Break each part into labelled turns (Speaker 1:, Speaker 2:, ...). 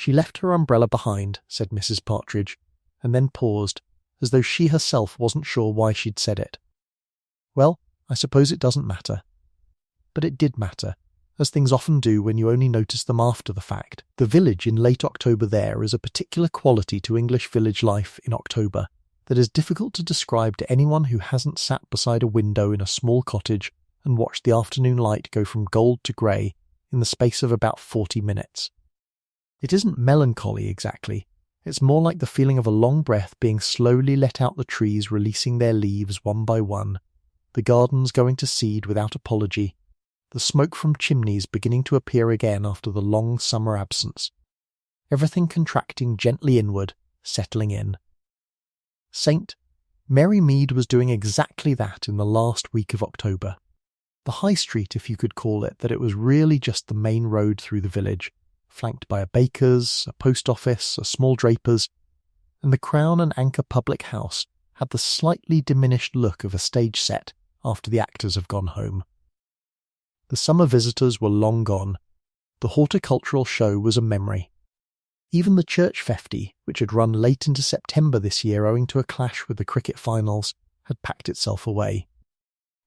Speaker 1: "She left her umbrella behind," said Mrs. Partridge, and then paused, as though she herself wasn't sure why she'd said it. Well, I suppose it doesn't matter. But it did matter, as things often do when you only notice them after the fact. The village in late October there is a particular quality to English village life in October that is difficult to describe to anyone who hasn't sat beside a window in a small cottage and watched the afternoon light go from gold to grey in the space of about 40 minutes. It isn't melancholy exactly. It's more like the feeling of a long breath being slowly let out the trees releasing their leaves one by one, the gardens going to seed without apology, the smoke from chimneys beginning to appear again after the long summer absence. Everything contracting gently inward, settling in. Mary Mead was doing exactly that in the last week of October. The high street, if you could call it, that it was really just the main road through the village, flanked by a baker's, a post office, a small draper's, and the Crown and Anchor public house had the slightly diminished look of a stage set after the actors have gone home. The summer visitors were long gone. The horticultural show was a memory. Even the church fefty, which had run late into September this year owing to a clash with the cricket finals, had packed itself away.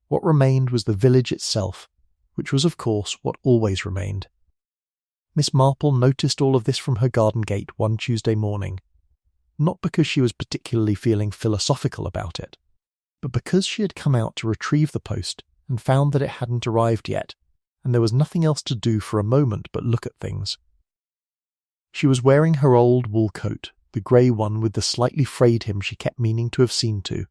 Speaker 1: What remained was the village itself, which was of course what always remained. Miss Marple noticed all of this from her garden gate one Tuesday morning, not because she was particularly feeling philosophical about it, but because she had come out to retrieve the post and found that it hadn't arrived yet, and there was nothing else to do for a moment but look at things. She was wearing her old wool coat, the grey one with the slightly frayed hem she kept meaning to have seen to,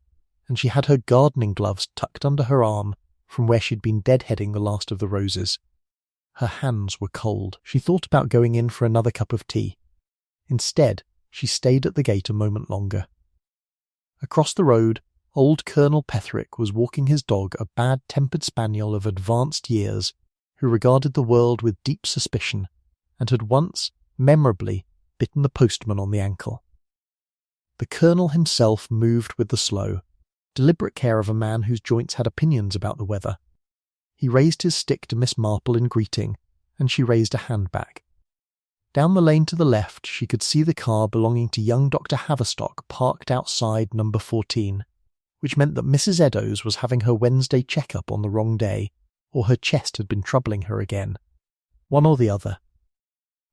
Speaker 1: and she had her gardening gloves tucked under her arm from where she'd been deadheading the last of the roses. Her hands were cold. She thought about going in for another cup of tea. Instead, she stayed at the gate a moment longer. Across the road, old Colonel Petherick was walking his dog, a bad-tempered spaniel of advanced years, who regarded the world with deep suspicion, and had once, memorably, bitten the postman on the ankle. The Colonel himself moved with the slow, deliberate care of a man whose joints had opinions about the weather. He raised his stick to Miss Marple in greeting, and she raised a hand back. Down the lane to the left she could see the car belonging to young Dr. Haverstock parked outside number 14, which meant that Mrs. Eddowes was having her Wednesday check-up on the wrong day, or her chest had been troubling her again. One or the other.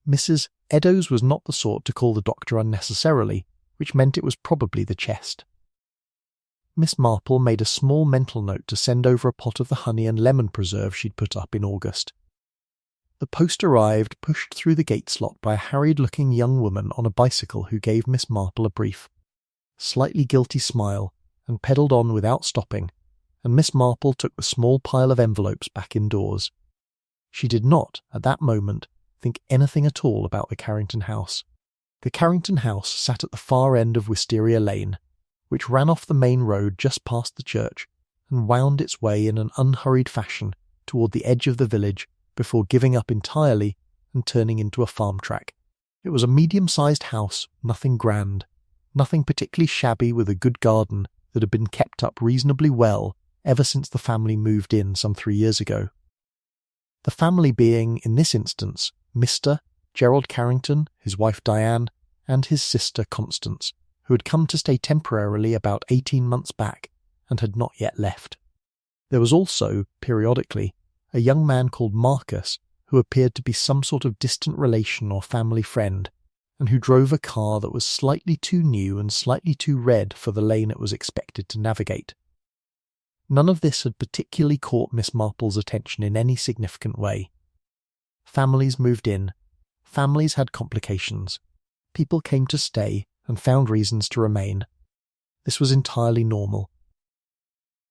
Speaker 1: Mrs. Eddowes was not the sort to call the doctor unnecessarily, which meant it was probably the chest. Miss Marple made a small mental note to send over a pot of the honey and lemon preserve she'd put up in August. The post arrived, pushed through the gate slot by a harried-looking young woman on a bicycle who gave Miss Marple a brief, slightly guilty smile, and pedalled on without stopping, and Miss Marple took the small pile of envelopes back indoors. She did not, at that moment, think anything at all about the Carrington house. The Carrington house sat at the far end of Wisteria Lane, which ran off the main road just past the church and wound its way in an unhurried fashion toward the edge of the village before giving up entirely and turning into a farm track. It was a medium-sized house, nothing grand, nothing particularly shabby, with a good garden that had been kept up reasonably well ever since the family moved in some 3 years ago. The family being, in this instance, Mr. Gerald Carrington, his wife Diane, and his sister Constance, who had come to stay temporarily about 18 months back and had not yet left. There was also, periodically, a young man called Marcus, who appeared to be some sort of distant relation or family friend, and who drove a car that was slightly too new and slightly too red for the lane it was expected to navigate. None of this had particularly caught Miss Marple's attention in any significant way. Families moved in. Families had complications. People came to stay and found reasons to remain. This was entirely normal.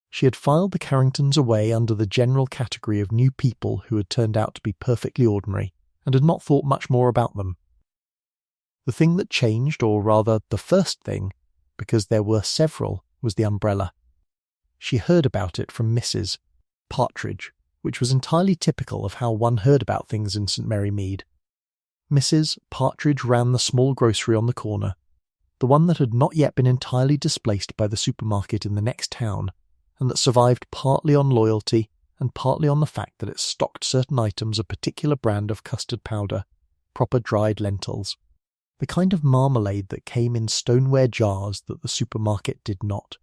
Speaker 1: She had filed the Carringtons away under the general category of new people who had turned out to be perfectly ordinary, and had not thought much more about them. The thing that changed, or rather the first thing, because there were several, was the umbrella. She heard about it from Mrs. Partridge, which was entirely typical of how one heard about things in St. Mary Mead. Mrs. Partridge ran the small grocery on the corner, the one that had not yet been entirely displaced by the supermarket in the next town, and that survived partly on loyalty and partly on the fact that it stocked certain items, a particular brand of custard powder, proper dried lentils, the kind of marmalade that came in stoneware jars that the supermarket did not.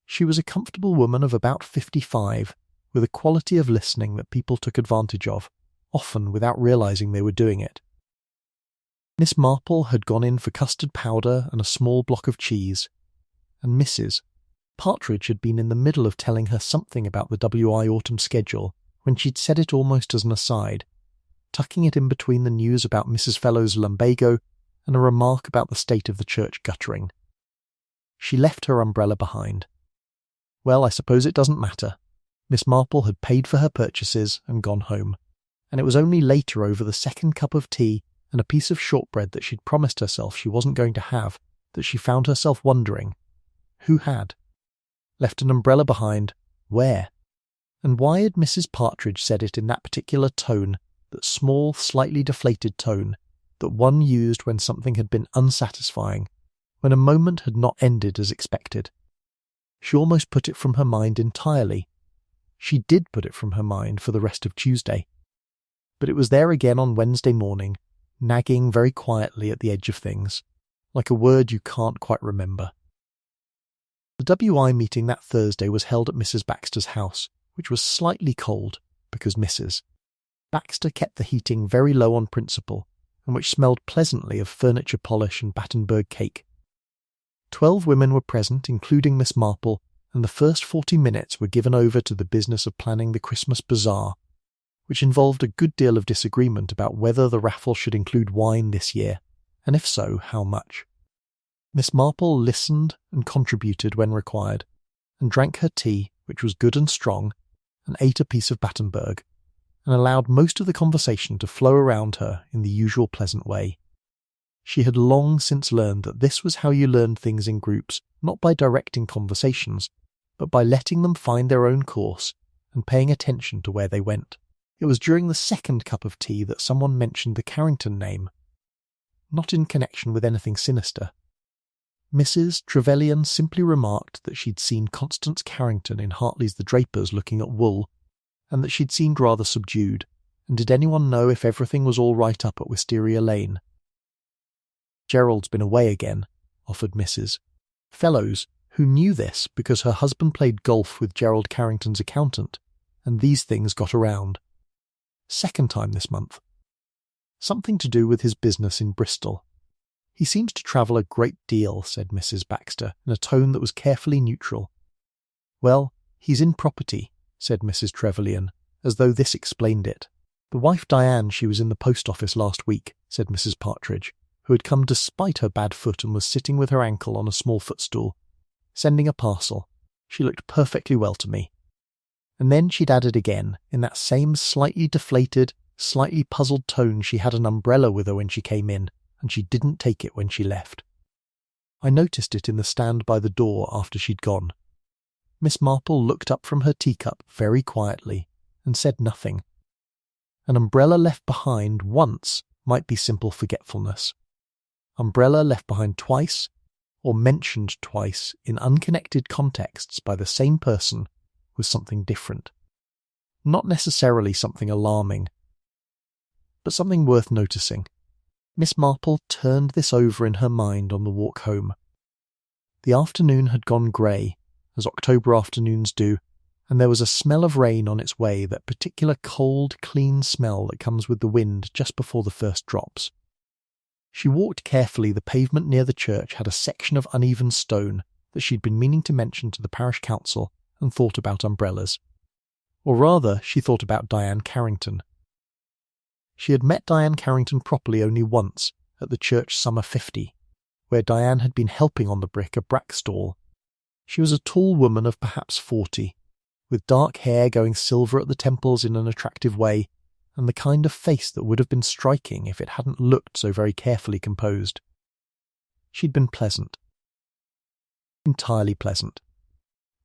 Speaker 1: She was a comfortable woman of about 55, with a quality of listening that people took advantage of, often without realizing they were doing it. Miss Marple had gone in for custard powder and a small block of cheese, and Mrs. Partridge had been in the middle of telling her something about the WI autumn schedule when she'd said it almost as an aside, tucking it in between the news about Mrs. Fellow's lumbago and a remark about the state of the church guttering. She left her umbrella behind. Well, I suppose it doesn't matter. Miss Marple had paid for her purchases and gone home, and it was only later over the second cup of tea and a piece of shortbread that she'd promised herself she wasn't going to have that she found herself wondering, who had? Left an umbrella behind, where? And why had Mrs. Partridge said it in that particular tone, that small, slightly deflated tone, that one used when something had been unsatisfying, when a moment had not ended as expected? She almost put it from her mind entirely. She did put it from her mind for the rest of Tuesday. But it was there again on Wednesday morning, nagging very quietly at the edge of things, like a word you can't quite remember. The WI meeting that Thursday was held at Mrs. Baxter's house, which was slightly cold, because Mrs. Baxter kept the heating very low on principle, and which smelled pleasantly of furniture polish and Battenberg cake. 12 women were present, including Miss Marple, and the first 40 minutes were given over to the business of planning the Christmas bazaar, which involved a good deal of disagreement about whether the raffle should include wine this year, and if so, how much. Miss Marple listened and contributed when required, and drank her tea, which was good and strong, and ate a piece of Battenberg, and allowed most of the conversation to flow around her in the usual pleasant way. She had long since learned that this was how you learned things in groups, not by directing conversations, but by letting them find their own course and paying attention to where they went. It was during the second cup of tea that someone mentioned the Carrington name, not in connection with anything sinister. Mrs. Trevelyan simply remarked that she'd seen Constance Carrington in Hartley's The Drapers looking at wool, and that she'd seemed rather subdued, and did anyone know if everything was all right up at Wisteria Lane? Gerald's been away again, offered Mrs. Fellows, who knew this because her husband played golf with Gerald Carrington's accountant, and these things got around. Second time this month. Something to do with his business in Bristol. He seems to travel a great deal, said Mrs. Baxter, in a tone that was carefully neutral. Well, he's in property, said Mrs. Trevelyan, as though this explained it. The wife Diane, she was in the post office last week, said Mrs. Partridge, who had come despite her bad foot and was sitting with her ankle on a small footstool, sending a parcel. She looked perfectly well to me. And then she'd added again, in that same slightly deflated, slightly puzzled tone, she had an umbrella with her when she came in, and she didn't take it when she left. I noticed it in the stand by the door after she'd gone. Miss Marple looked up from her teacup very quietly, and said nothing. An umbrella left behind once might be simple forgetfulness. Umbrella left behind twice, or mentioned twice in unconnected contexts by the same person, was something different. Not necessarily something alarming, but something worth noticing. Miss Marple turned this over in her mind on the walk home. The afternoon had gone grey, as October afternoons do, and there was a smell of rain on its way, that particular cold, clean smell that comes with the wind just before the first drops. She walked carefully. The pavement near the church had a section of uneven stone that she'd been meaning to mention to the parish council, and thought about umbrellas. Or rather, she thought about Diane Carrington. She had met Diane Carrington properly only once, at the church summer 50, where Diane had been helping on the brick a brack stall. She was a tall woman of perhaps 40, with dark hair going silver at the temples in an attractive way, and the kind of face that would have been striking if it hadn't looked so very carefully composed. She'd been pleasant. Entirely pleasant.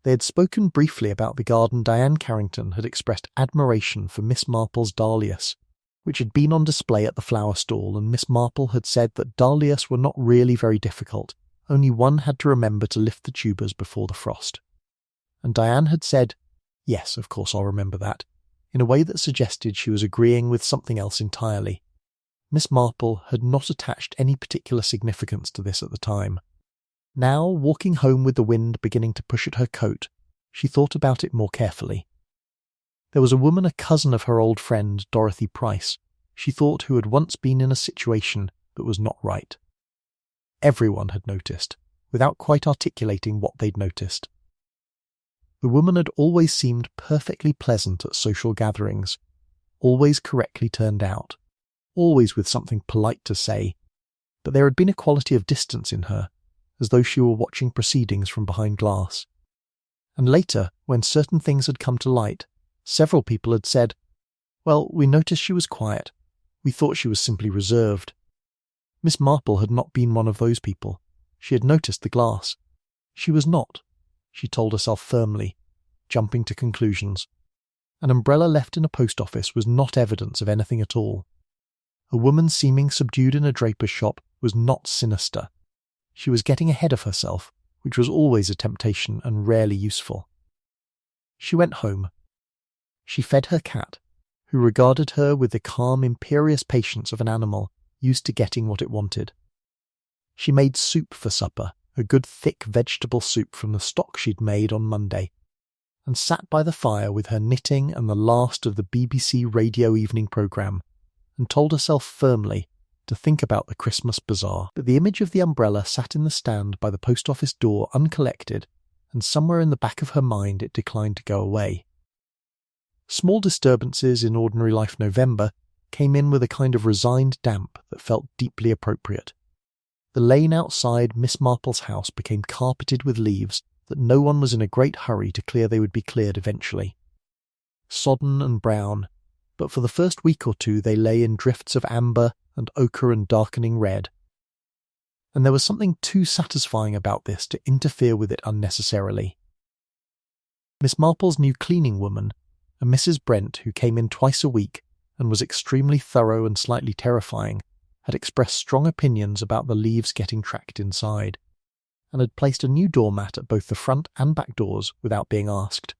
Speaker 1: They had spoken briefly about the garden. Diane Carrington had expressed admiration for Miss Marple's dahlias, which had been on display at the flower stall, and Miss Marple had said that dahlias were not really very difficult, only one had to remember to lift the tubers before the frost. And Diane had said, "Yes, of course I'll remember that," in a way that suggested she was agreeing with something else entirely. Miss Marple had not attached any particular significance to this at the time. Now, walking home with the wind beginning to push at her coat, she thought about it more carefully. There was a woman, a cousin of her old friend, Dorothy Price, she thought, who had once been in a situation that was not right. Everyone had noticed, without quite articulating what they'd noticed. The woman had always seemed perfectly pleasant at social gatherings, always correctly turned out, always with something polite to say, but there had been a quality of distance in her, as though she were watching proceedings from behind glass. And later, when certain things had come to light, several people had said, "Well, we noticed she was quiet. We thought she was simply reserved." Miss Marple had not been one of those people. She had noticed the glass. She was not, she told herself firmly, jumping to conclusions. An umbrella left in a post office was not evidence of anything at all. A woman seeming subdued in a draper's shop was not sinister. She was getting ahead of herself, which was always a temptation and rarely useful. She went home. She fed her cat, who regarded her with the calm, imperious patience of an animal used to getting what it wanted. She made soup for supper, a good thick vegetable soup from the stock she'd made on Monday, and sat by the fire with her knitting and the last of the BBC radio evening programme, and told herself firmly to think about the Christmas bazaar. But the image of the umbrella sat in the stand by the post office door uncollected, and somewhere in the back of her mind it declined to go away. Small disturbances in ordinary life November came in with a kind of resigned damp that felt deeply appropriate. The lane outside Miss Marple's house became carpeted with leaves that no one was in a great hurry to clear. They would be cleared eventually. Sodden and brown, but for the first week or two they lay in drifts of amber and ochre and darkening red. And there was something too satisfying about this to interfere with it unnecessarily. Miss Marple's new cleaning woman, a Mrs. Brent who came in twice a week and was extremely thorough and slightly terrifying, had expressed strong opinions about the leaves getting tracked inside, and had placed a new doormat at both the front and back doors without being asked.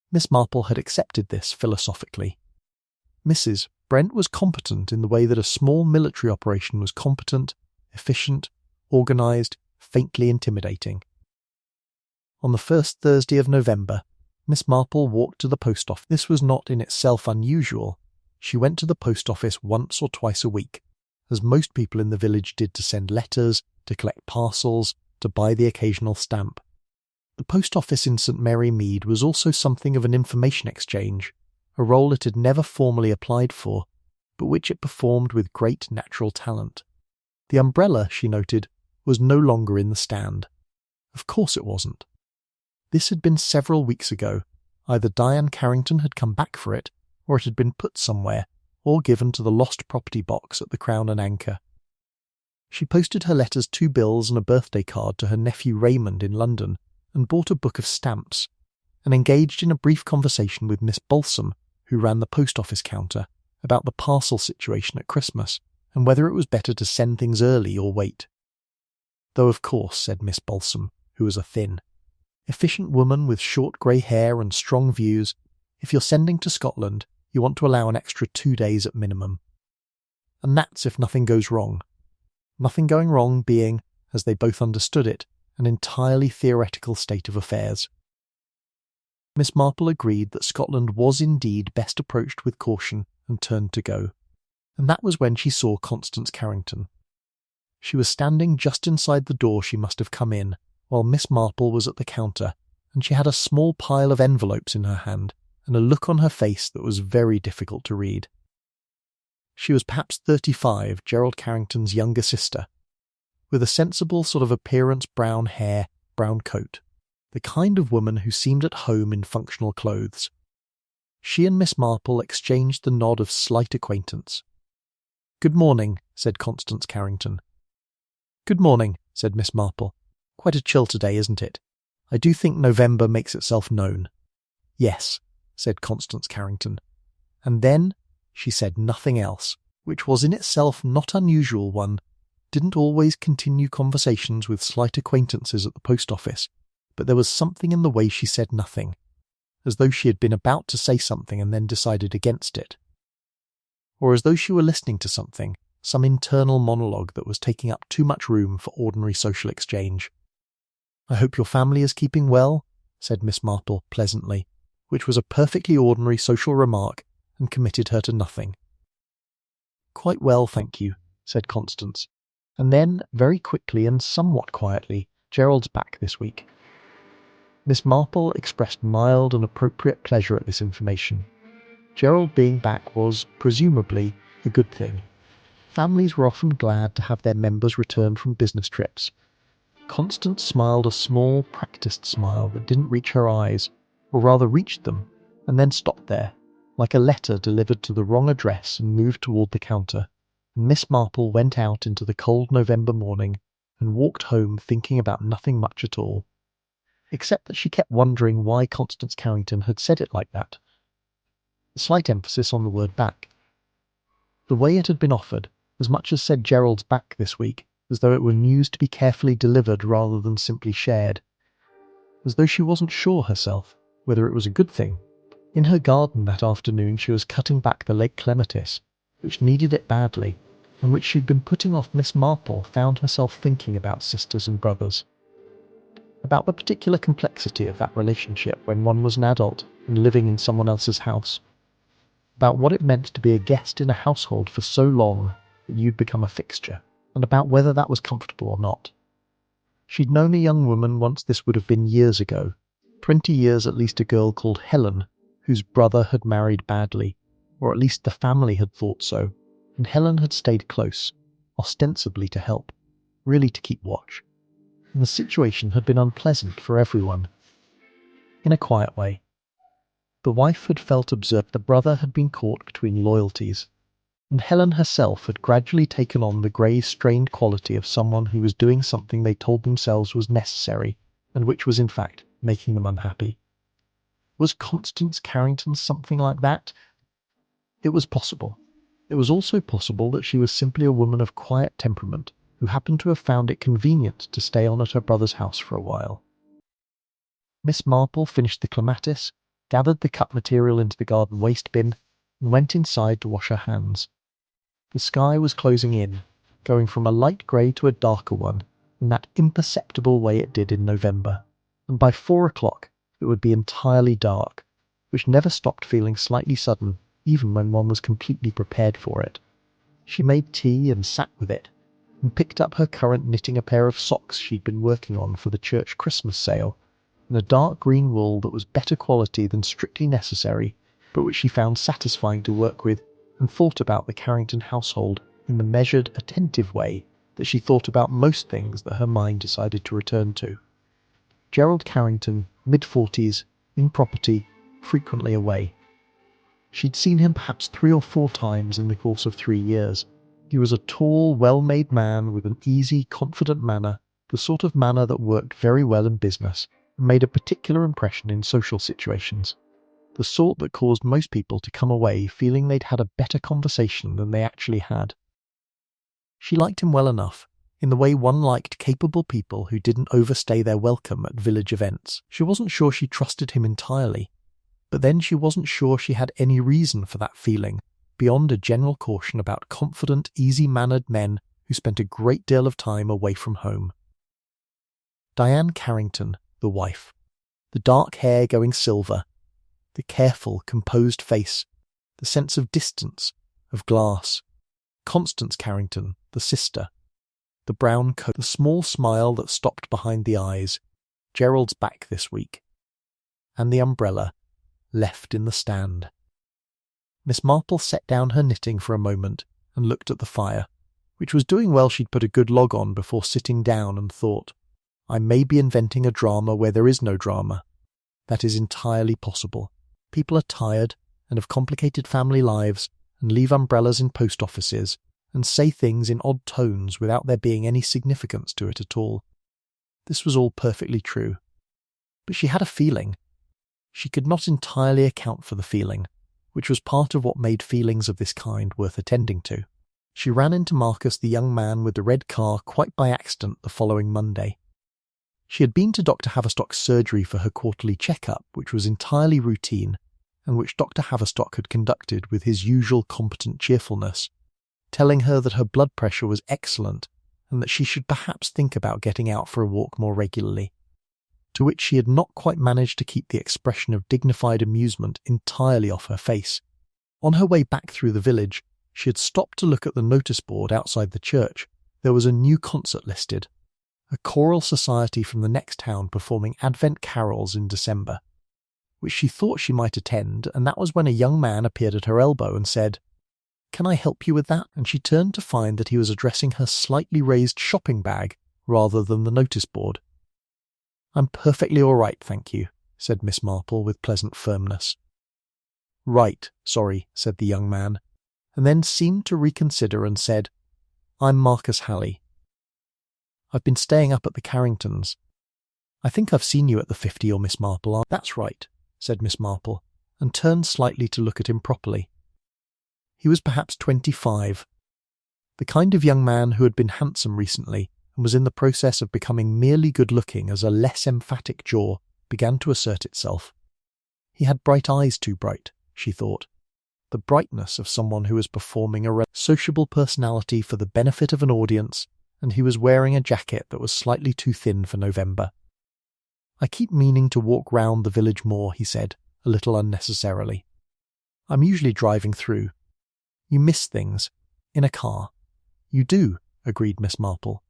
Speaker 1: Miss Marple had accepted this philosophically. Mrs. Brent was competent in the way that a small military operation was competent, efficient, organised, faintly intimidating. On the first Thursday of November, Miss Marple walked to the post office. This was not in itself unusual. She went to the post office once or twice a week, as most people in the village did, to send letters, to collect parcels, to buy the occasional stamp. The post office in St. Mary Mead was also something of an information exchange, a role it had never formally applied for, but which it performed with great natural talent. The umbrella, she noted, was no longer in the stand. Of course it wasn't. This had been several weeks ago. Either Diane Carrington had come back for it, or it had been put somewhere, or given to the lost property box at the Crown and Anchor. She posted her letters, 2 bills and a birthday card to her nephew Raymond in London, and bought a book of stamps, and engaged in a brief conversation with Miss Balsam, who ran the post office counter, about the parcel situation at Christmas, and whether it was better to send things early or wait. Though of course, said Miss Balsam, who was a thin, efficient woman with short grey hair and strong views, if you're sending to Scotland, you want to allow an extra 2 days at minimum. And that's if nothing goes wrong. Nothing going wrong being, as they both understood it, an entirely theoretical state of affairs. Miss Marple agreed that Scotland was indeed best approached with caution and turned to go. And that was when she saw Constance Carrington. She was standing just inside the door she must have come in, while Miss Marple was at the counter, and she had a small pile of envelopes in her hand, and a look on her face that was very difficult to read. She was perhaps 35, Gerald Carrington's younger sister, with a sensible sort of appearance, brown hair, brown coat, the kind of woman who seemed at home in functional clothes. She and Miss Marple exchanged the nod of slight acquaintance. "Good morning," said Constance Carrington. "Good morning," said Miss Marple. "Quite a chill today, isn't it? I do think November makes itself known." "Yes," said Constance Carrington. And then she said nothing else, which was in itself not unusual. One didn't always continue conversations with slight acquaintances at the post office, but there was something in the way she said nothing, as though she had been about to say something and then decided against it. or as though she were listening to something, some internal monologue that was taking up too much room for ordinary social exchange. "I hope your family is keeping well," said Miss Marple pleasantly, which was a perfectly ordinary social remark and committed her to nothing. "Quite well, thank you," said Constance. And then, very quickly and somewhat quietly, "Gerald's back this week." Miss Marple expressed mild and appropriate pleasure at this information. Gerald being back was, presumably, a good thing. Families were often glad to have their members return from business trips. Constance smiled a small, practiced smile that didn't reach her eyes, or rather reached them, and then stopped there, like a letter delivered to the wrong address, and moved toward the counter. And Miss Marple went out into the cold November morning and walked home thinking about nothing much at all, except that she kept wondering why Constance Carrington had said it like that. A slight emphasis on the word back. The way it had been offered, as much as said Gerald's back this week, as though it were news to be carefully delivered rather than simply shared. As though she wasn't sure herself whether it was a good thing. In her garden that afternoon she was cutting back the late clematis, which needed it badly, and which she'd been putting off. Miss Marple found herself thinking about sisters and brothers. About the particular complexity of that relationship when one was an adult and living in someone else's house. About what it meant to be a guest in a household for so long that you'd become a fixture, and about whether that was comfortable or not. She'd known a young woman once, this would have been years ago, 20 years at least, a girl called Helen, whose brother had married badly, or at least the family had thought so, and Helen had stayed close, ostensibly to help, really to keep watch. And the situation had been unpleasant for everyone. In a quiet way. The wife had felt observed, the brother had been caught between loyalties, and Helen herself had gradually taken on the grey, strained quality of someone who was doing something they told themselves was necessary, and which was in fact making them unhappy. Was Constance Carrington something like that? It was possible. It was also possible that she was simply a woman of quiet temperament, who happened to have found it convenient to stay on at her brother's house for a while. Miss Marple finished the clematis, gathered the cut material into the garden waste bin, and went inside to wash her hands. The sky was closing in, going from a light grey to a darker one, in that imperceptible way it did in November, and by 4 o'clock it would be entirely dark, which never stopped feeling slightly sudden, even when one was completely prepared for it. She made tea and sat with it, and picked up her currant, knitting a pair of socks she'd been working on for the church Christmas sale, in a dark green wool that was better quality than strictly necessary, but which she found satisfying to work with, and thought about the Carrington household in the measured, attentive way that she thought about most things that her mind decided to return to. Gerald Carrington, mid-40s, in property, frequently away. She'd seen him perhaps 3 or 4 times in the course of 3 years. He was a tall, well-made man with an easy, confident manner, the sort of manner that worked very well in business, and made a particular impression in social situations. The sort that caused most people to come away feeling they'd had a better conversation than they actually had. She liked him well enough, in the way one liked capable people who didn't overstay their welcome at village events. She wasn't sure she trusted him entirely, but then she wasn't sure she had any reason for that feeling, beyond a general caution about confident, easy-mannered men who spent a great deal of time away from home. Diane Carrington, the wife, the dark hair going silver, the careful, composed face, the sense of distance, of glass. Constance Carrington, the sister, the brown coat, the small smile that stopped behind the eyes. Gerald's back this week. And the umbrella, left in the stand. Miss Marple set down her knitting for a moment and looked at the fire, which was doing well. She'd put a good log on before sitting down and thought, I may be inventing a drama where there is no drama. That is entirely possible. People are tired and have complicated family lives and leave umbrellas in post offices and say things in odd tones without there being any significance to it at all. This was all perfectly true. But she had a feeling. She could not entirely account for the feeling, which was part of what made feelings of this kind worth attending to. She ran into Marcus, the young man with the red car, quite by accident the following Monday. She had been to Dr. Haverstock's surgery for her quarterly checkup, which was entirely routine, and which Dr. Haverstock had conducted with his usual competent cheerfulness, telling her that her blood pressure was excellent and that she should perhaps think about getting out for a walk more regularly, to which she had not quite managed to keep the expression of dignified amusement entirely off her face. On her way back through the village, she had stopped to look at the notice board outside the church. There was a new concert listed, a choral society from the next town performing Advent carols in December, which she thought she might attend, and that was when a young man appeared at her elbow and said, "Can I help you with that?" And she turned to find that he was addressing her slightly raised shopping bag rather than the notice board. "I'm perfectly all right, thank you," said Miss Marple with pleasant firmness. "Right, sorry," said the young man, and then seemed to reconsider and said, "I'm Marcus Halley. I've been staying up at the Carringtons. I think I've seen you at the 50 or Miss Marple." "That's right," said Miss Marple, and turned slightly to look at him properly. He was perhaps 25, the kind of young man who had been handsome recently and was in the process of becoming merely good-looking as a less emphatic jaw began to assert itself. He had bright eyes, too bright, she thought, the brightness of someone who was performing a sociable personality for the benefit of an audience, and he was wearing a jacket that was slightly too thin for November. "I keep meaning to walk round the village more," he said, a little unnecessarily. "I'm usually driving through. You miss things. In a car." "You do," agreed Miss Marple.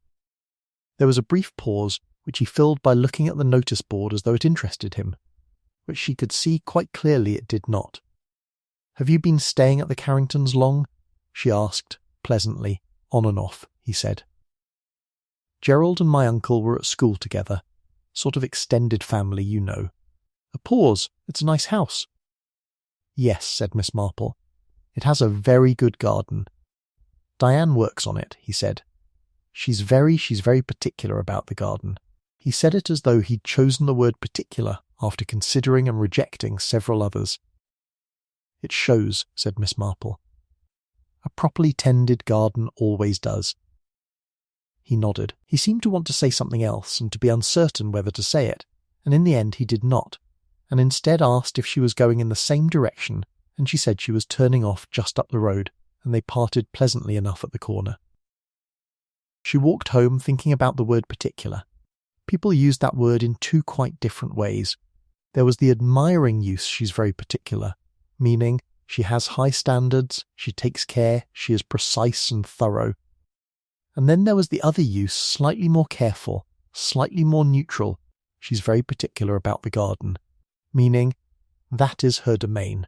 Speaker 1: There was a brief pause, which he filled by looking at the notice board as though it interested him, but she could see quite clearly it did not. "Have you been staying at the Carringtons long?" she asked, pleasantly. "On and off," he said. "Gerald and my uncle were at school together. Sort of extended family, you know." A pause. "It's a nice house." "Yes," said Miss Marple. "It has a very good garden. Diane works on it," he said. She's very particular about the garden." He said it as though he'd chosen the word particular after considering and rejecting several others. "It shows," said Miss Marple. "A properly tended garden always does." He nodded. He seemed to want to say something else and to be uncertain whether to say it, and in the end he did not, and instead asked if she was going in the same direction, and she said she was turning off just up the road, and they parted pleasantly enough at the corner. She walked home thinking about the word particular. People used that word in two quite different ways. There was the admiring use, "she's very particular," meaning she has high standards, she takes care, she is precise and thorough. And then there was the other use, slightly more careful, slightly more neutral, "she's very particular about the garden," meaning that is her domain.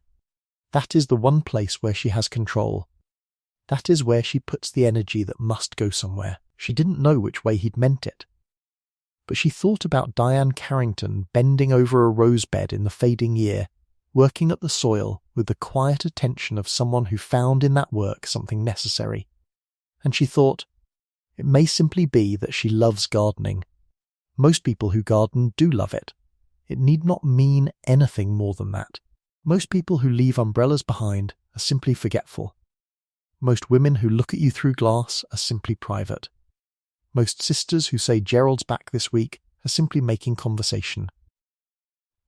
Speaker 1: That is the one place where she has control. That is where she puts the energy that must go somewhere. She didn't know which way he'd meant it. But she thought about Diane Carrington bending over a rose bed in the fading year, working at the soil with the quiet attention of someone who found in that work something necessary. And she thought, it may simply be that she loves gardening. Most people who garden do love it. It need not mean anything more than that. Most people who leave umbrellas behind are simply forgetful. Most women who look at you through glass are simply private. Most sisters who say Gerald's back this week are simply making conversation.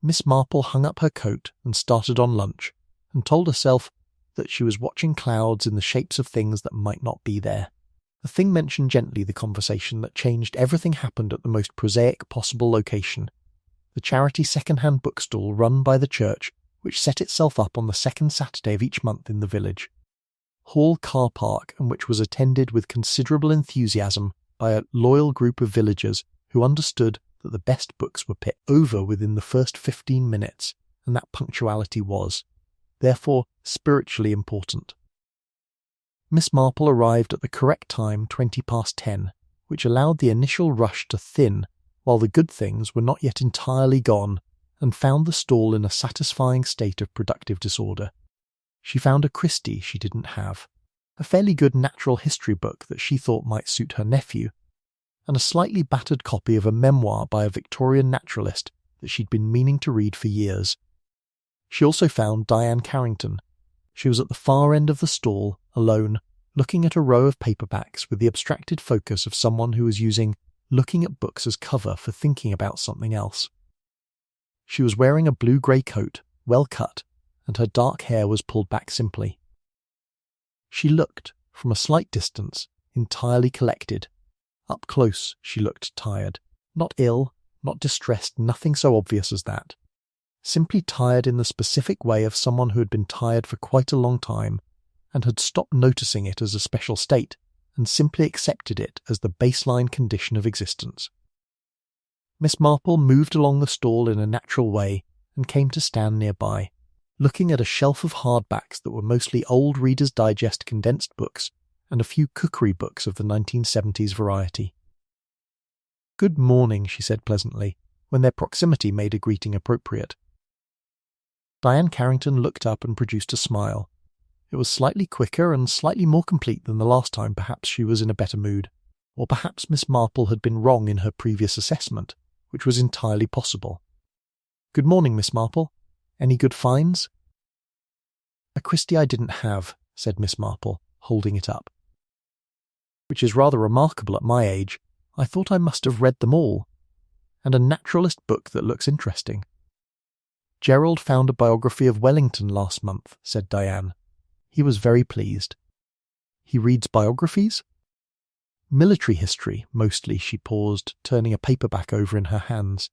Speaker 1: Miss Marple hung up her coat and started on lunch, and told herself that she was watching clouds in the shapes of things that might not be there. The thing mentioned gently the conversation that changed everything happened at the most prosaic possible location, the charity second-hand bookstall run by the church, which set itself up on the second Saturday of each month in the village. Hall Car Park, and which was attended with considerable enthusiasm by a loyal group of villagers who understood that the best books were picked over within the first 15 minutes, and that punctuality was, therefore, spiritually important. Miss Marple arrived at the correct time, 10:20, which allowed the initial rush to thin while the good things were not yet entirely gone, and found the stall in a satisfying state of productive disorder. She found a Christie she didn't have, a fairly good natural history book that she thought might suit her nephew, and a slightly battered copy of a memoir by a Victorian naturalist that she'd been meaning to read for years. She also found Diane Carrington. She was at the far end of the stall, alone, looking at a row of paperbacks with the abstracted focus of someone who was using looking at books as cover for thinking about something else. She was wearing a blue-grey coat, well cut, and her dark hair was pulled back simply. She looked, from a slight distance, entirely collected. Up close she looked tired. Not ill, not distressed, nothing so obvious as that. Simply tired in the specific way of someone who had been tired for quite a long time and had stopped noticing it as a special state and simply accepted it as the baseline condition of existence. Miss Marple moved along the stall in a natural way and came to stand nearby, looking at a shelf of hardbacks that were mostly old Reader's Digest condensed books and a few cookery books of the 1970s variety. "Good morning," she said pleasantly, when their proximity made a greeting appropriate. Diane Carrington looked up and produced a smile. It was slightly quicker and slightly more complete than the last time. Perhaps she was in a better mood. Or perhaps Miss Marple had been wrong in her previous assessment, which was entirely possible. "Good morning, Miss Marple. Any good finds?" "A Christie I didn't have," said Miss Marple, holding it up. "Which is rather remarkable at my age. I thought I must have read them all. And a naturalist book that looks interesting." "Gerald found a biography of Wellington last month," said Diane. "He was very pleased." "He reads biographies?" "Military history, mostly," she paused, turning a paperback over in her hands.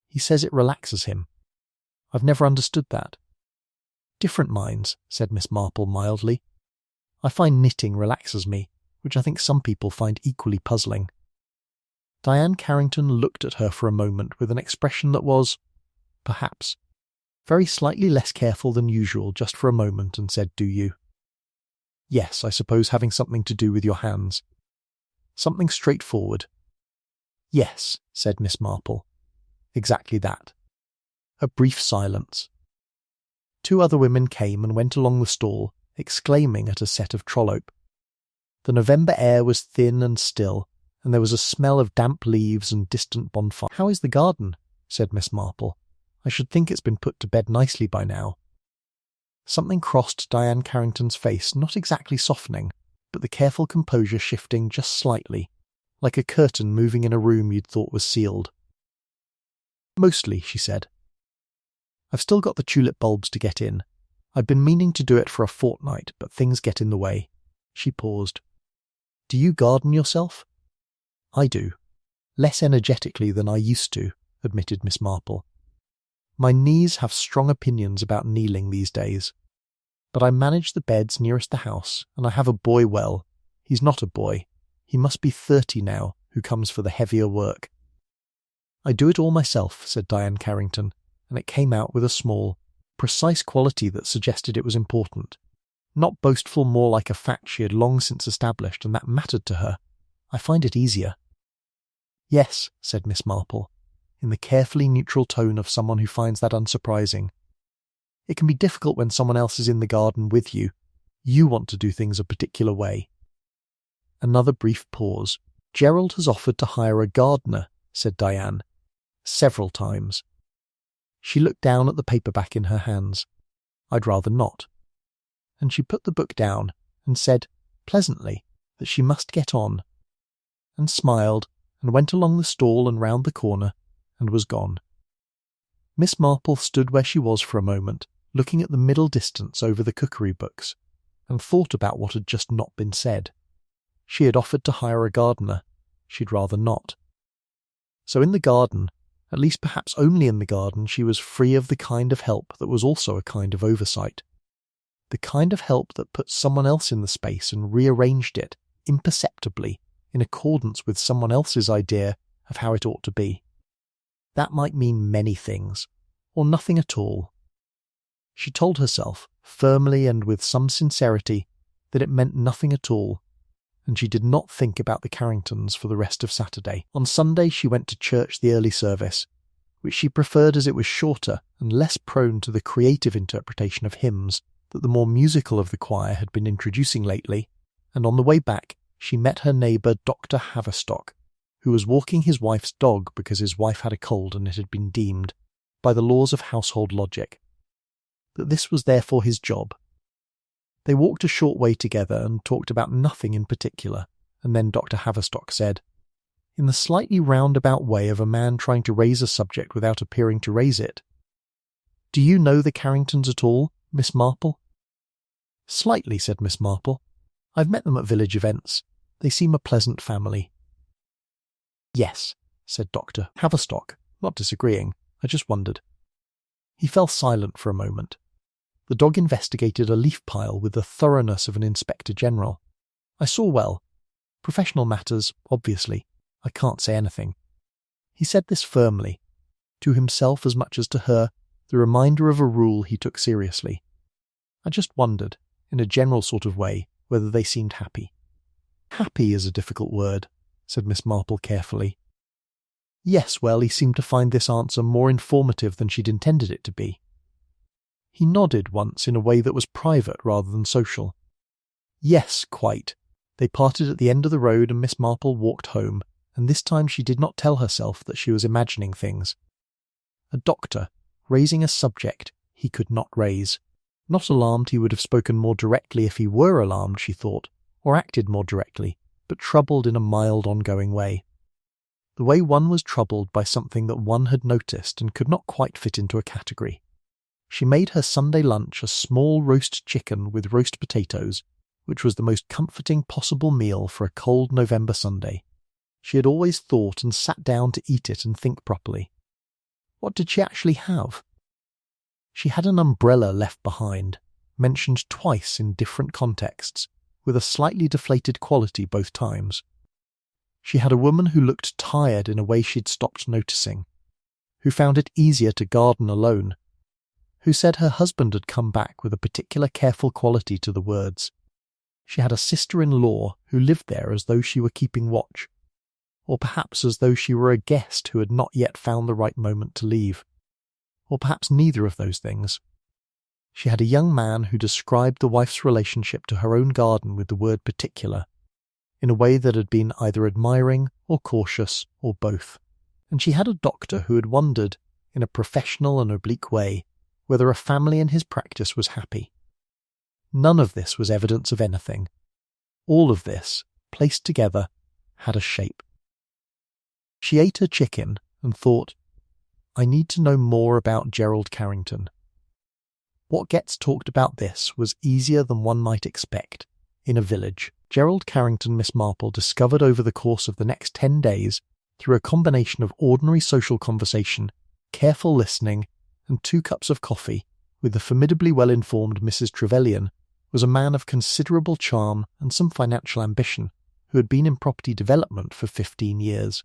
Speaker 1: "He says it relaxes him. I've never understood that." "Different minds," said Miss Marple mildly. "I find knitting relaxes me, which I think some people find equally puzzling." Diane Carrington looked at her for a moment with an expression that was, perhaps, very slightly less careful than usual just for a moment, and said, "Do you?" "Yes, I suppose having something to do with your hands. Something straightforward." "Yes," said Miss Marple. "Exactly that." A brief silence. 2 other women came and went along the stall, exclaiming at a set of trollope. The November air was thin and still, and there was a smell of damp leaves and distant bonfire. "How is the garden?" said Miss Marple. "I should think it's been put to bed nicely by now." Something crossed Diane Carrington's face, not exactly softening, but the careful composure shifting just slightly, like a curtain moving in a room you'd thought was sealed. "Mostly," she said. "I've still got the tulip bulbs to get in. I've been meaning to do it for a fortnight, but things get in the way." She paused. "Do you garden yourself?" "I do. Less energetically than I used to," admitted Miss Marple. "My knees have strong opinions about kneeling these days. But I manage the beds nearest the house, and I have a boy well. He's not a boy. He must be 30 now, who comes for the heavier work." "I do it all myself," said Diane Carrington, and it came out with a small, precise quality that suggested it was important. Not boastful, more like a fact she had long since established, and that mattered to her. "I find it easier." "Yes," said Miss Marple, in the carefully neutral tone of someone who finds that unsurprising. "It can be difficult when someone else is in the garden with you. You want to do things a particular way." Another brief pause. "Gerald has offered to hire a gardener," said Diane. "Several times." She looked down at the paperback in her hands. "I'd rather not." And she put the book down and said, pleasantly, that she must get on, and smiled and went along the stall and round the corner, and was gone. Miss Marple stood where she was for a moment, looking at the middle distance over the cookery books, and thought about what had just not been said. She had offered to hire a gardener. She'd rather not. So in the garden, at least perhaps only in the garden, she was free of the kind of help that was also a kind of oversight. The kind of help that put someone else in the space and rearranged it, imperceptibly, in accordance with someone else's idea of how it ought to be. That might mean many things, or nothing at all. She told herself, firmly and with some sincerity, that it meant nothing at all, and she did not think about the Carringtons for the rest of Saturday. On Sunday she went to church the early service, which she preferred as it was shorter and less prone to the creative interpretation of hymns that the more musical of the choir had been introducing lately, and on the way back she met her neighbour Dr. Haverstock, who was walking his wife's dog because his wife had a cold and it had been deemed, by the laws of household logic, that this was therefore his job. They walked a short way together and talked about nothing in particular, and then Dr. Haverstock said, in the slightly roundabout way of a man trying to raise a subject without appearing to raise it, "Do you know the Carringtons at all, Miss Marple?" "Slightly," said Miss Marple. "I've met them at village events. They seem a pleasant family." "Yes," said Dr. Haverstock, not disagreeing. "I just wondered." He fell silent for a moment. The dog investigated a leaf pile with the thoroughness of an inspector general. "I saw well. Professional matters, obviously. I can't say anything." He said this firmly, to himself as much as to her, the reminder of a rule he took seriously. "I just wondered, in a general sort of way, whether they seemed happy." "Happy is a difficult word," said Miss Marple carefully. Yes, well, he seemed to find this answer more informative than she'd intended it to be. He nodded once in a way that was private rather than social. "Yes, quite." They parted at the end of the road and Miss Marple walked home, and this time she did not tell herself that she was imagining things. A doctor, raising a subject he could not raise. Not alarmed, he would have spoken more directly if he were alarmed, she thought, or acted more directly, but troubled in a mild, ongoing way. The way one was troubled by something that one had noticed and could not quite fit into a category. She made her Sunday lunch a small roast chicken with roast potatoes, which was the most comforting possible meal for a cold November Sunday. She had always thought and sat down to eat it and think properly. What did she actually have? She had an umbrella left behind, mentioned twice in different contexts, with a slightly deflated quality both times. She had a woman who looked tired in a way she'd stopped noticing, who found it easier to garden alone, who said her husband had come back with a particular careful quality to the words. She had a sister-in-law who lived there as though she were keeping watch, or perhaps as though she were a guest who had not yet found the right moment to leave, or perhaps neither of those things. She had a young man who described the wife's relationship to her own garden with the word particular, in a way that had been either admiring or cautious or both. And she had a doctor who had wondered, in a professional and oblique way, whether a family in his practice was happy. None of this was evidence of anything. All of this, placed together, had a shape. She ate her chicken and thought, I need to know more about Gerald Carrington. What gets talked about this was easier than one might expect. In a village, Gerald Carrington Miss Marple discovered over the course of the next 10 days, through a combination of ordinary social conversation, careful listening, and 2 cups of coffee, with the formidably well-informed Mrs. Trevelyan, was a man of considerable charm and some financial ambition, who had been in property development for 15 years,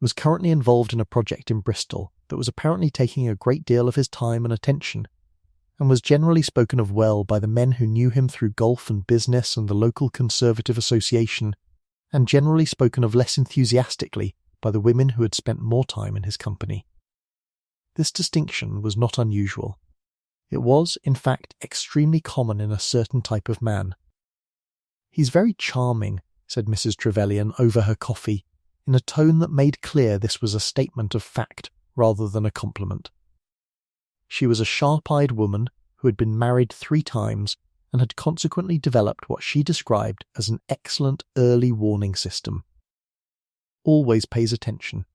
Speaker 1: was currently involved in a project in Bristol that was apparently taking a great deal of his time and attention, and was generally spoken of well by the men who knew him through golf and business and the local Conservative Association, and generally spoken of less enthusiastically by the women who had spent more time in his company. This distinction was not unusual. It was, in fact, extremely common in a certain type of man. "He's very charming," said Mrs. Trevelyan over her coffee, in a tone that made clear this was a statement of fact rather than a compliment. She was a sharp-eyed woman who had been married 3 times and had consequently developed what she described as an excellent early warning system. Always pays attention.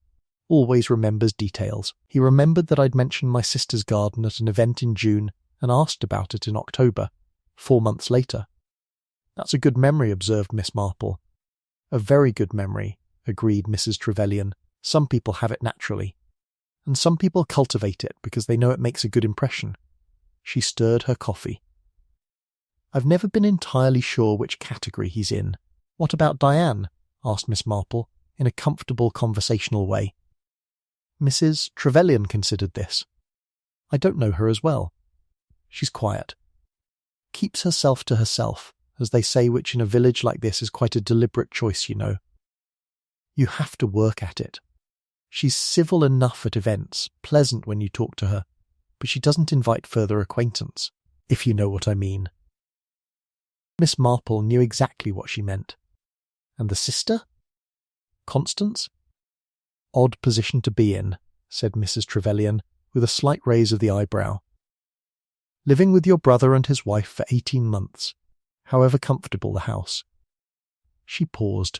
Speaker 1: Always remembers details. He remembered that I'd mentioned my sister's garden at an event in June and asked about it in October, 4 months later. "That's a good memory," observed Miss Marple. "A very good memory," agreed Mrs. Trevelyan. "Some people have it naturally, and some people cultivate it because they know it makes a good impression." She stirred her coffee. "I've never been entirely sure which category he's in." "What about Diane?" asked Miss Marple, in a comfortable conversational way. Mrs. Trevelyan considered this. "I don't know her as well. She's quiet. Keeps herself to herself, as they say, which in a village like this is quite a deliberate choice, you know. You have to work at it. She's civil enough at events, pleasant when you talk to her, but she doesn't invite further acquaintance, if you know what I mean." Miss Marple knew exactly what she meant. "And the sister? Constance?" "Odd position to be in," said Mrs. Trevelyan, with a slight raise of the eyebrow. "Living with your brother and his wife for 18 months, however comfortable the house." She paused.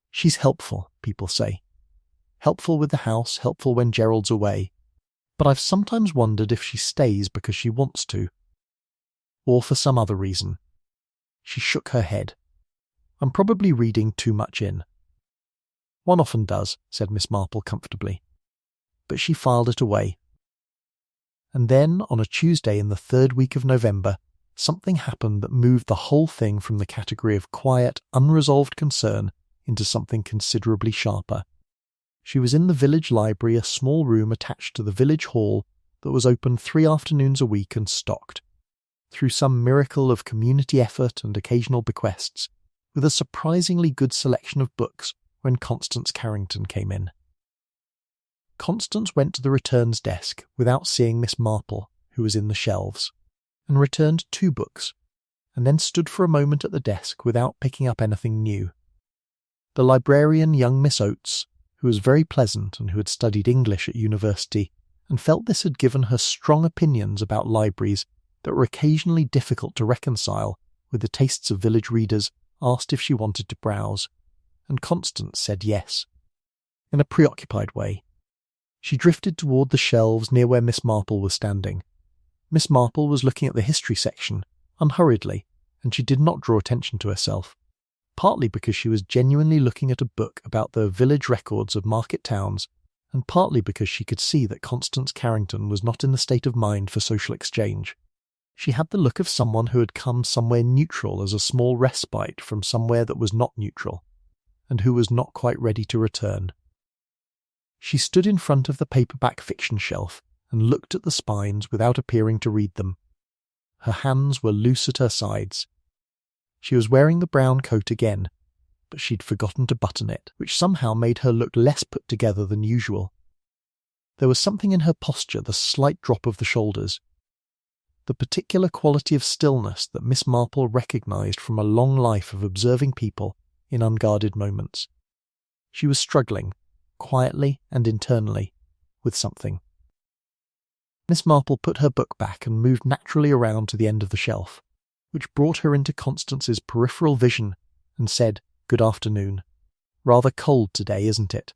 Speaker 1: "She's helpful, people say. Helpful with the house, helpful when Gerald's away. But I've sometimes wondered if she stays because she wants to." or for some other reason. She shook her head. I'm probably reading too much in. One often does, said Miss Marple comfortably. But she filed it away. And then, on a Tuesday in the 3rd week of November, something happened that moved the whole thing from the category of quiet, unresolved concern into something considerably sharper. She was in the village library, a small room attached to the village hall that was open 3 afternoons a week and stocked, through some miracle of community effort and occasional bequests, with a surprisingly good selection of books when Constance Carrington came in. Constance went to the returns desk without seeing Miss Marple, who was in the shelves, and returned 2 books, and then stood for a moment at the desk without picking up anything new. The librarian, young Miss Oates, who was very pleasant and who had studied English at university, and felt this had given her strong opinions about libraries that were occasionally difficult to reconcile with the tastes of village readers, asked if she wanted to browse, and Constance said yes, in a preoccupied way. She drifted toward the shelves near where Miss Marple was standing. Miss Marple was looking at the history section, unhurriedly, and she did not draw attention to herself, partly because she was genuinely looking at a book about the village records of market towns, and partly because she could see that Constance Carrington was not in the state of mind for social exchange. She had the look of someone who had come somewhere neutral as a small respite from somewhere that was not neutral, and who was not quite ready to return. She stood in front of the paperback fiction shelf and looked at the spines without appearing to read them. Her hands were loose at her sides. She was wearing the brown coat again, but she'd forgotten to button it, which somehow made her look less put together than usual. There was something in her posture, the slight drop of the shoulders, the particular quality of stillness that Miss Marple recognised from a long life of observing people in unguarded moments. She was struggling, quietly and internally, with something. Miss Marple put her book back and moved naturally around to the end of the shelf, which brought her into Constance's peripheral vision, and said, "Good afternoon. Rather cold today, isn't it?"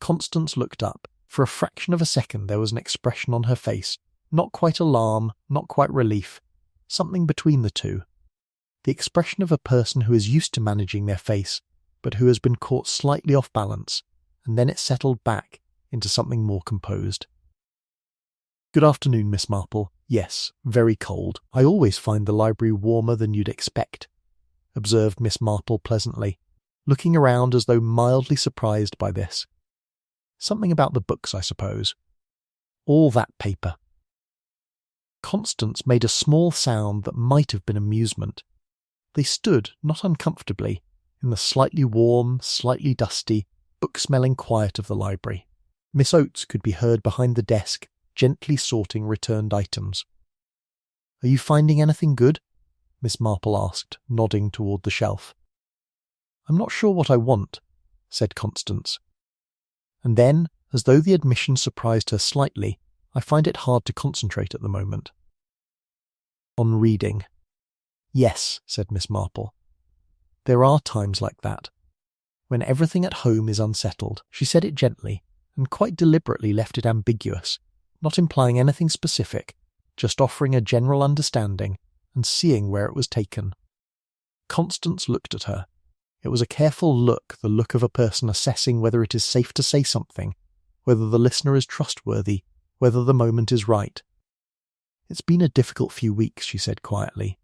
Speaker 1: Constance looked up. For a fraction of a second there was an expression on her face, not quite alarm, not quite relief, something between the two. The expression of a person who is used to managing their face, but who has been caught slightly off balance, and then it settled back into something more composed. "Good afternoon, Miss Marple. Yes, very cold. I always find the library warmer than you'd expect," observed Miss Marple pleasantly, looking around as though mildly surprised by this. "Something about the books, I suppose. All that paper." Constance made a small sound that might have been amusement. They stood, not uncomfortably, in the slightly warm, slightly dusty, book-smelling quiet of the library. Miss Oates could be heard behind the desk, gently sorting returned items. "Are you finding anything good?" Miss Marple asked, nodding toward the shelf. "I'm not sure what I want," said Constance. And then, as though the admission surprised her slightly, "I find it hard to concentrate at the moment." "On reading." "Yes," said Miss Marple. "There are times like that, when everything at home is unsettled." She said it gently, and quite deliberately left it ambiguous, not implying anything specific, just offering a general understanding and seeing where it was taken. Constance looked at her. It was a careful look, the look of a person assessing whether it is safe to say something, whether the listener is trustworthy, whether the moment is right. "It's been a difficult few weeks," she said quietly.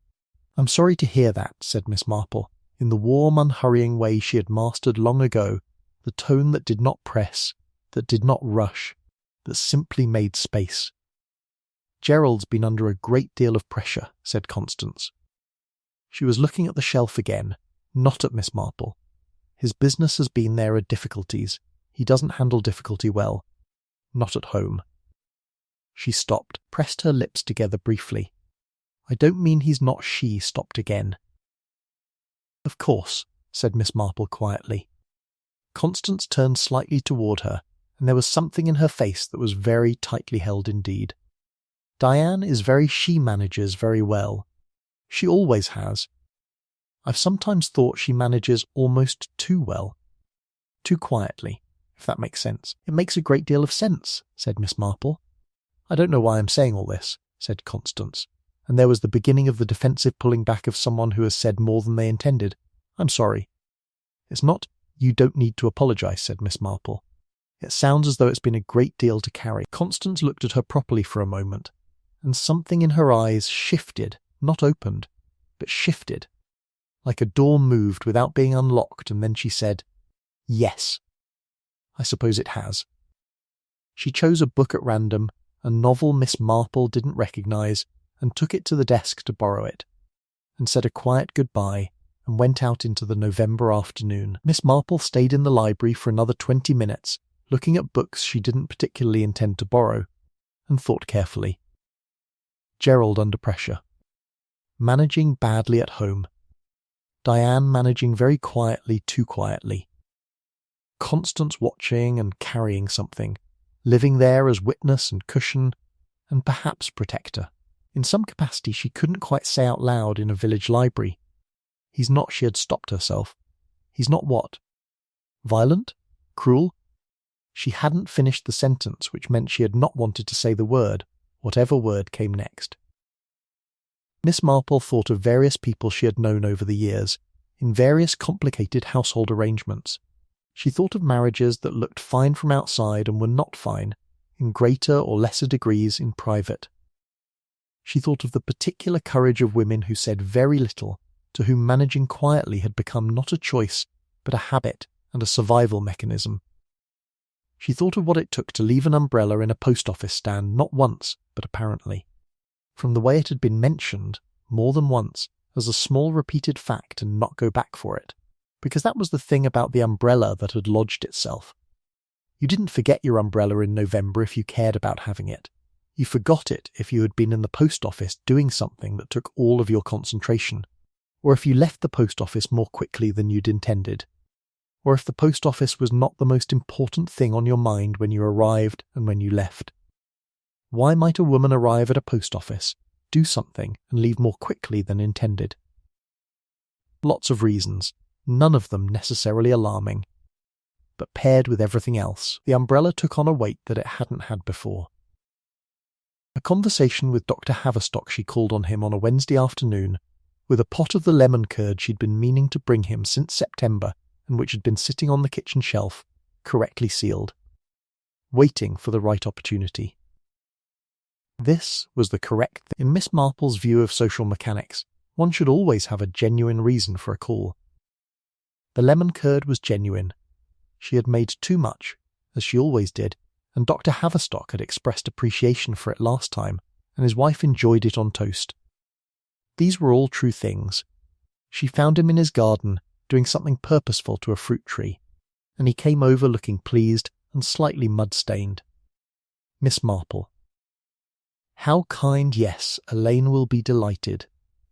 Speaker 1: "I'm sorry to hear that," said Miss Marple, in the warm, unhurrying way she had mastered long ago, the tone that did not press, that did not rush, that simply made space. "Gerald's been under a great deal of pressure," said Constance. She was looking at the shelf again, not at Miss Marple. "His business has been there are difficulties. He doesn't handle difficulty well. Not at home." She stopped, pressed her lips together briefly. "I don't mean he's not." She stopped again. "Of course," said Miss Marple quietly. Constance turned slightly toward her, and there was something in her face that was very tightly held indeed. "Diane is she manages very well. She always has. I've sometimes thought she manages almost too well. Too quietly, if that makes sense." "It makes a great deal of sense," said Miss Marple. "I don't know why I'm saying all this," said Constance, and there was the beginning of the defensive pulling back of someone who has said more than they intended. "I'm sorry." "It's not, you don't need to apologise," said Miss Marple. "It sounds as though it's been a great deal to carry." Constance looked at her properly for a moment, and something in her eyes shifted, not opened, but shifted, like a door moved without being unlocked, and then she said, "Yes, I suppose it has." She chose a book at random, a novel Miss Marple didn't recognise, and took it to the desk to borrow it, and said a quiet goodbye, and went out into the November afternoon. Miss Marple stayed in the library for another 20 minutes, looking at books she didn't particularly intend to borrow, and thought carefully. Gerald under pressure. Managing badly at home. Diane managing very quietly, too quietly. Constance watching and carrying something, living there as witness and cushion, and perhaps protector. In some capacity she couldn't quite say out loud in a village library. He's not, she had stopped herself. He's not what? Violent? Cruel? She hadn't finished the sentence, which meant she had not wanted to say the word, whatever word came next. Miss Marple thought of various people she had known over the years, in various complicated household arrangements. She thought of marriages that looked fine from outside and were not fine, in greater or lesser degrees in private. She thought of the particular courage of women who said very little, to whom managing quietly had become not a choice, but a habit and a survival mechanism. She thought of what it took to leave an umbrella in a post office stand not once, but apparently, from the way it had been mentioned, more than once, as a small repeated fact and not go back for it, because that was the thing about the umbrella that had lodged itself. You didn't forget your umbrella in November if you cared about having it. You forgot it if you had been in the post office doing something that took all of your concentration, or if you left the post office more quickly than you'd intended, or if the post office was not the most important thing on your mind when you arrived and when you left. Why might a woman arrive at a post office, do something, and leave more quickly than intended? Lots of reasons, none of them necessarily alarming. But paired with everything else, the umbrella took on a weight that it hadn't had before. A conversation with Dr. Haverstock she called on him on a Wednesday afternoon, with a pot of the lemon curd she'd been meaning to bring him since September and which had been sitting on the kitchen shelf, correctly sealed, waiting for the right opportunity. This was the correct thing. In Miss Marple's view of social mechanics, one should always have a genuine reason for a call. The lemon curd was genuine. She had made too much, as she always did, and Dr. Haverstock had expressed appreciation for it last time, and his wife enjoyed it on toast. These were all true things. She found him in his garden, doing something purposeful to a fruit tree, and he came over looking pleased and slightly mud-stained. Miss Marple. How kind, yes, Elaine will be delighted.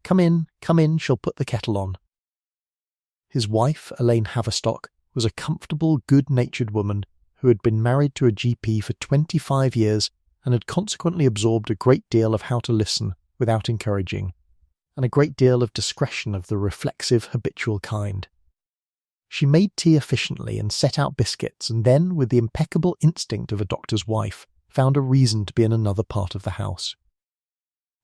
Speaker 1: Come in, she'll put the kettle on. His wife, Elaine Haverstock, was a comfortable, good-natured woman who had been married to a GP for 25 years and had consequently absorbed a great deal of how to listen without encouraging, and a great deal of discretion of the reflexive, habitual kind. She made tea efficiently and set out biscuits, and then, with the impeccable instinct of a doctor's wife, found a reason to be in another part of the house.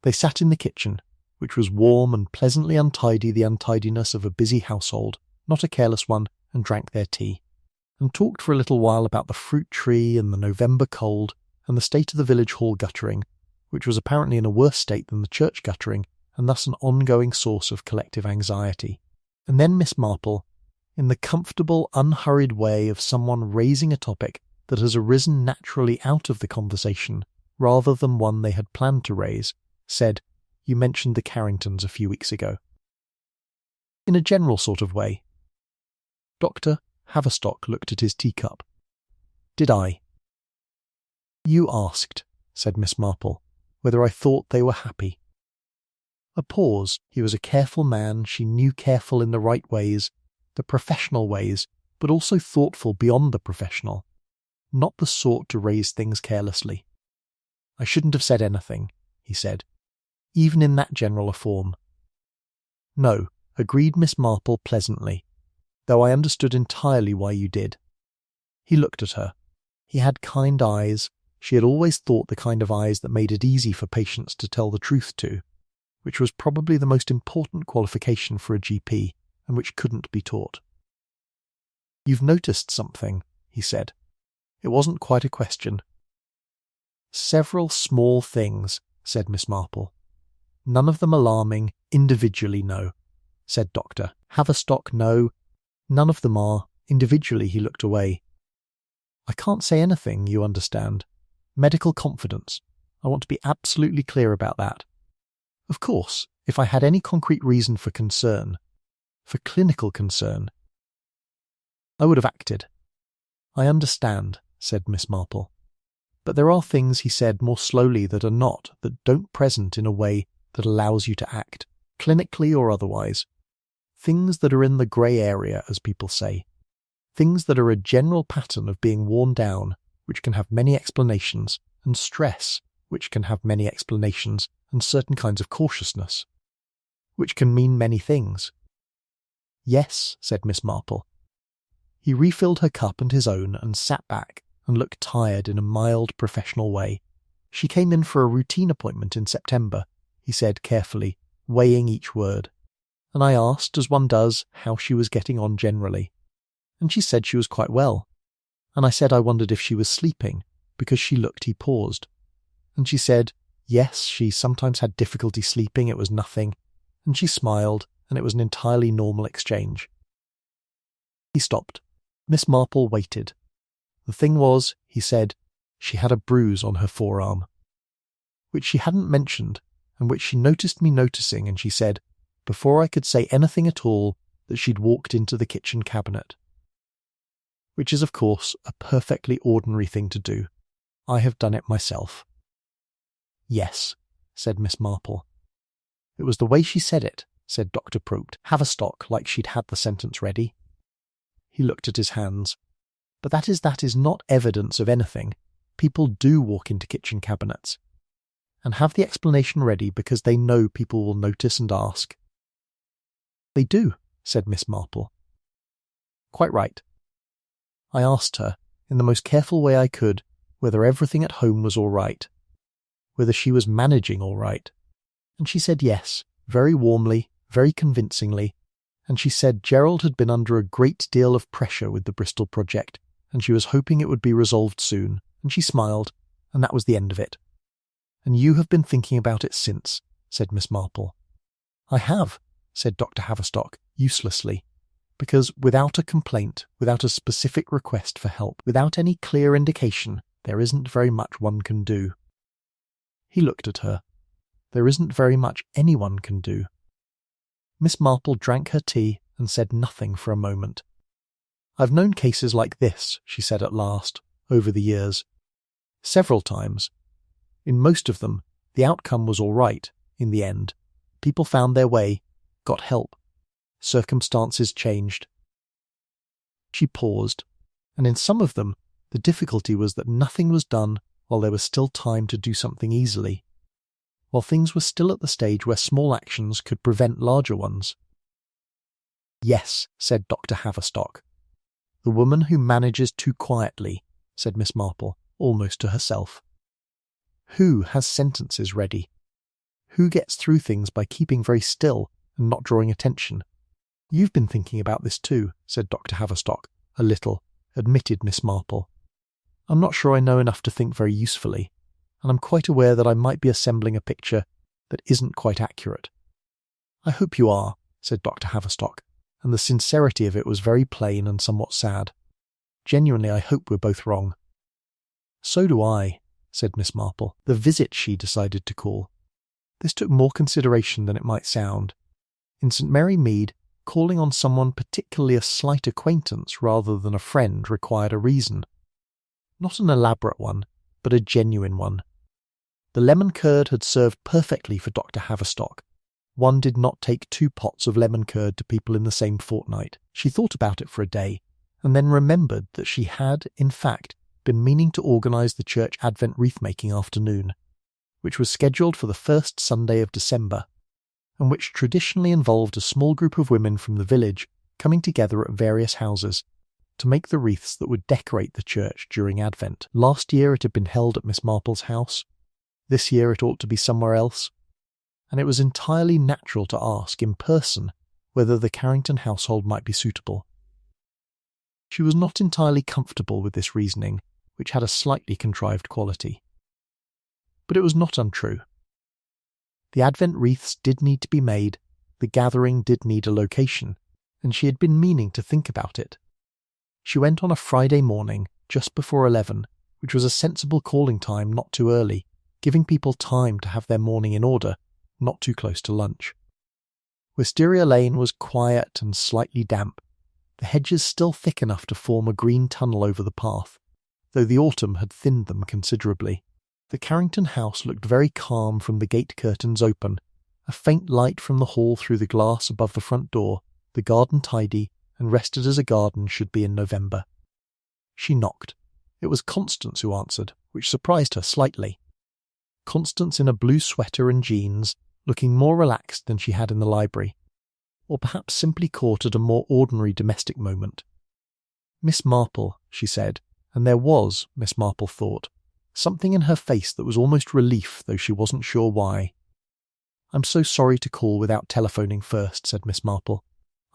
Speaker 1: They sat in the kitchen, which was warm and pleasantly untidy, the untidiness of a busy household, not a careless one, and drank their tea, and talked for a little while about the fruit tree and the November cold and the state of the village hall guttering, which was apparently in a worse state than the church guttering, and thus an ongoing source of collective anxiety. And then Miss Marple, in the comfortable, unhurried way of someone raising a topic that has arisen naturally out of the conversation, rather than one they had planned to raise, said, "You mentioned the Carringtons a few weeks ago." In a general sort of way. Dr. Haverstock looked at his teacup. "Did I?" "You asked," said Miss Marple, "whether I thought they were happy." A pause. He was a careful man, she knew, careful in the right ways, the professional ways, but also thoughtful beyond the professional, not the sort to raise things carelessly. "I shouldn't have said anything," he said, "even in that general a form." "No," agreed Miss Marple pleasantly, "though I understood entirely why you did." He looked at her. He had kind eyes. She had always thought the kind of eyes that made it easy for patients to tell the truth to. which was probably the most important qualification for a GP and which couldn't be taught. "You've noticed something," he said. It wasn't quite a question. "Several small things," said Miss Marple. "None of them alarming, individually, no," said Dr. Haverstock. "No, none of them are." Individually he looked away. "I can't say anything, you understand. Medical confidence. I want to be absolutely clear about that. Of course, if I had any concrete reason for concern, for clinical concern, I would have acted." "I understand," said Miss Marple. "But there are things," he said more slowly, that don't present in a way that allows you to act, clinically or otherwise. Things that are in the grey area, as people say. Things that are a general pattern of being worn down, which can have many explanations, and stress, which can have many explanations, and certain kinds of cautiousness, which can mean many things." "Yes," said Miss Marple. He refilled her cup and his own and sat back and looked tired in a mild, professional way. "She came in for a routine appointment in September," he said carefully, weighing each word. "And I asked, as one does, how she was getting on generally. And she said she was quite well. And I said I wondered if she was sleeping, because she looked." He paused. "And she said, yes, she sometimes had difficulty sleeping, it was nothing. And she smiled, and it was an entirely normal exchange." He stopped. Miss Marple waited. "The thing was," he said, "she had a bruise on her forearm, which she hadn't mentioned, and which she noticed me noticing, and she said, before I could say anything at all, that she'd walked into the kitchen cabinet. Which is, of course, a perfectly ordinary thing to do. I have done it myself." "Yes," said Miss Marple. "It was the way she said it," said Dr. Haverstock, like she'd had the sentence ready. He looked at his hands. "But that is not evidence of anything. People do walk into kitchen cabinets, and have the explanation ready because they know people will notice and ask." "They do," said Miss Marple. "Quite right. I asked her, in the most careful way I could, whether everything at home was all right, whether she was managing all right. And she said yes, very warmly, very convincingly, and she said Gerald had been under a great deal of pressure with the Bristol project, and she was hoping it would be resolved soon, and she smiled, and that was the end of it. And you have been thinking about it since," said Miss Marple. "I have," said Dr. Haverstock, uselessly, "because without a complaint, without a specific request for help, without any clear indication, there isn't very much one can do." He looked at her. "There isn't very much anyone can do." Miss Marple drank her tea and said nothing for a moment. "I've known cases like this," she said at last, "over the years. Several times. In most of them, the outcome was all right, in the end. People found their way, got help. Circumstances changed." She paused, and in some of them, the difficulty was that nothing was done while there was still time to do something easily, while things were still at the stage where small actions could prevent larger ones. "Yes," said Dr. Haverstock. "The woman who manages too quietly," said Miss Marple, almost to herself. "Who has sentences ready? Who gets through things by keeping very still and not drawing attention?" "You've been thinking about this too," said Dr. Haverstock. "A little," admitted Miss Marple. "I'm not sure I know enough to think very usefully, and I'm quite aware that I might be assembling a picture that isn't quite accurate." "I hope you are," said Dr. Haverstock, and the sincerity of it was very plain and somewhat sad. "Genuinely, I hope we're both wrong." "So do I," said Miss Marple. "The visit she decided to call. This took more consideration than it might sound. In St. Mary Mead, calling on someone particularly a slight acquaintance rather than a friend required a reason. Not an elaborate one, but a genuine one. The lemon curd had served perfectly for Dr. Haverstock. One did not take 2 pots of lemon curd to people in the same fortnight. She thought about it for a day, and then remembered that she had, in fact, been meaning to organise the church Advent wreath-making afternoon, which was scheduled for the first Sunday of December, and which traditionally involved a small group of women from the village coming together at various houses to make the wreaths that would decorate the church during Advent. Last year it had been held at Miss Marple's house. This year it ought to be somewhere else. and it was entirely natural to ask in person whether the Carrington household might be suitable. She was not entirely comfortable with this reasoning, which had a slightly contrived quality. But it was not untrue. The Advent wreaths did need to be made, the gathering did need a location, and she had been meaning to think about it. She went on a Friday morning, just before 11, which was a sensible calling time not too early, giving people time to have their morning in order, not too close to lunch. Wisteria Lane was quiet and slightly damp, the hedges still thick enough to form a green tunnel over the path, though the autumn had thinned them considerably. The Carrington house looked very calm from the gate curtains open, a faint light from the hall through the glass above the front door, the garden tidy, and rested as a garden should be in November. She knocked. It was Constance who answered, which surprised her slightly. Constance in a blue sweater and jeans, looking more relaxed than she had in the library, or perhaps simply caught at a more ordinary domestic moment. "Miss Marple," she said, and there was, Miss Marple thought, something in her face that was almost relief, though she wasn't sure why. "I'm so sorry to call without telephoning first," said Miss Marple.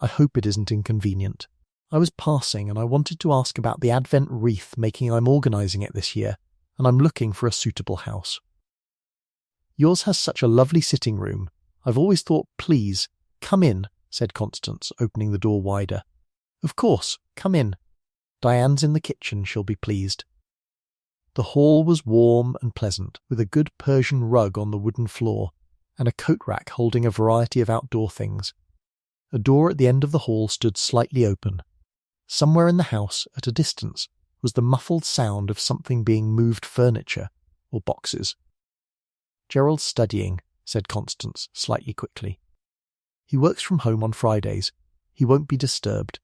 Speaker 1: "I hope it isn't inconvenient. I was passing and I wanted to ask about the Advent wreath making. I'm organising it this year, and I'm looking for a suitable house. Yours has such a lovely sitting room. I've always thought, please, come in," said Constance, opening the door wider. "Of course, come in. Diane's in the kitchen, she'll be pleased." The hall was warm and pleasant, with a good Persian rug on the wooden floor, and a coat rack holding a variety of outdoor things. A door at the end of the hall stood slightly open. Somewhere in the house, at a distance, was the muffled sound of something being moved furniture, or boxes. "Gerald's studying," said Constance, slightly quickly. "He works from home on Fridays. He won't be disturbed."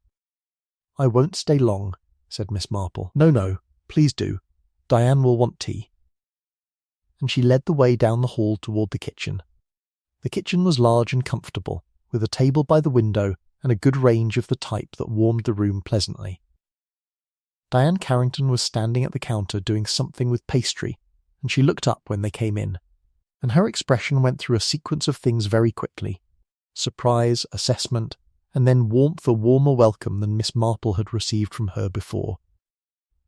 Speaker 1: "I won't stay long," said Miss Marple. No, please do. Diane will want tea." And she led the way down the hall toward the kitchen. The kitchen was large and comfortable, with a table by the window and a good range of the type that warmed the room pleasantly. Diane Carrington was standing at the counter doing something with pastry, and she looked up when they came in, and her expression went through a sequence of things very quickly: surprise, assessment, and then warmth, a warmer welcome than Miss Marple had received from her before.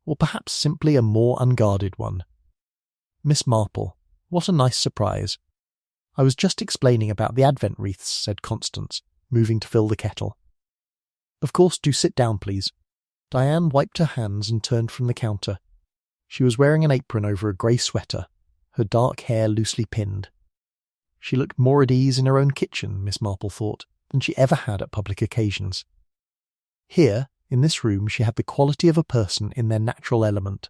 Speaker 1: Or perhaps simply a more unguarded one. "Miss Marple, what a nice surprise. I was just explaining about the Advent wreaths," said Constance, moving to fill the kettle. "Of course, do sit down, please." Diane wiped her hands and turned from the counter. She was wearing an apron over a grey sweater, her dark hair loosely pinned. She looked more at ease in her own kitchen, Miss Marple thought, than she ever had at public occasions. Here, in this room, she had the quality of a person in their natural element.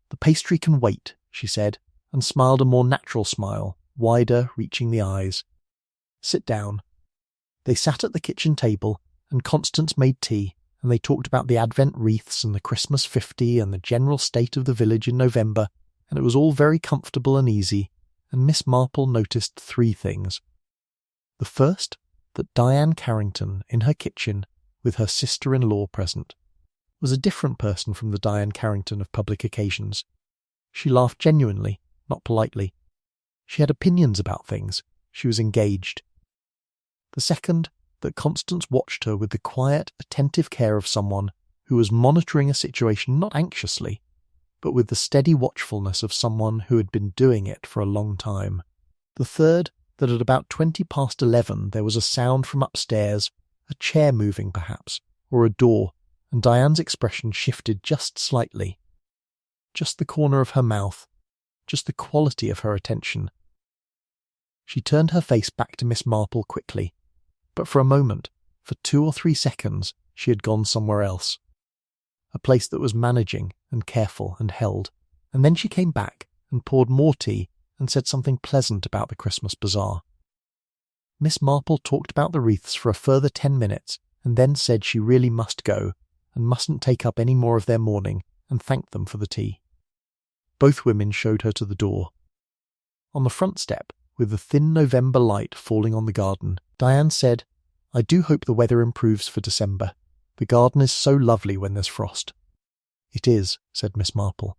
Speaker 1: "The pastry can wait," she said, and smiled a more natural smile, wider, reaching the eyes. "Sit down." They sat at the kitchen table, and Constance made tea, and they talked about the Advent wreaths and the Christmas 50 and the general state of the village in November, and it was all very comfortable and easy, and Miss Marple noticed 3 things. The first, that Diane Carrington, in her kitchen, with her sister-in-law present, was a different person from the Diane Carrington of public occasions. She laughed genuinely, not politely. She had opinions about things. She was engaged. The second, that Constance watched her with the quiet, attentive care of someone who was monitoring a situation not anxiously, but with the steady watchfulness of someone who had been doing it for a long time. The third, that at about 11:20 there was a sound from upstairs, a chair moving perhaps, or a door, and Diane's expression shifted just slightly. Just the corner of her mouth, just the quality of her attention. She turned her face back to Miss Marple quickly, but for a moment, for 2 or 3 seconds, she had gone somewhere else. A place that was managing and careful and held, and then she came back and poured more tea and said something pleasant about the Christmas bazaar. Miss Marple talked about the wreaths for a further 10 minutes and then said she really must go and mustn't take up any more of their morning, and thanked them for the tea. Both women showed her to the door. On the front step, with the thin November light falling on the garden, Diane said, "I do hope the weather improves for December. The garden is so lovely when there's frost." "It is," said Miss Marple.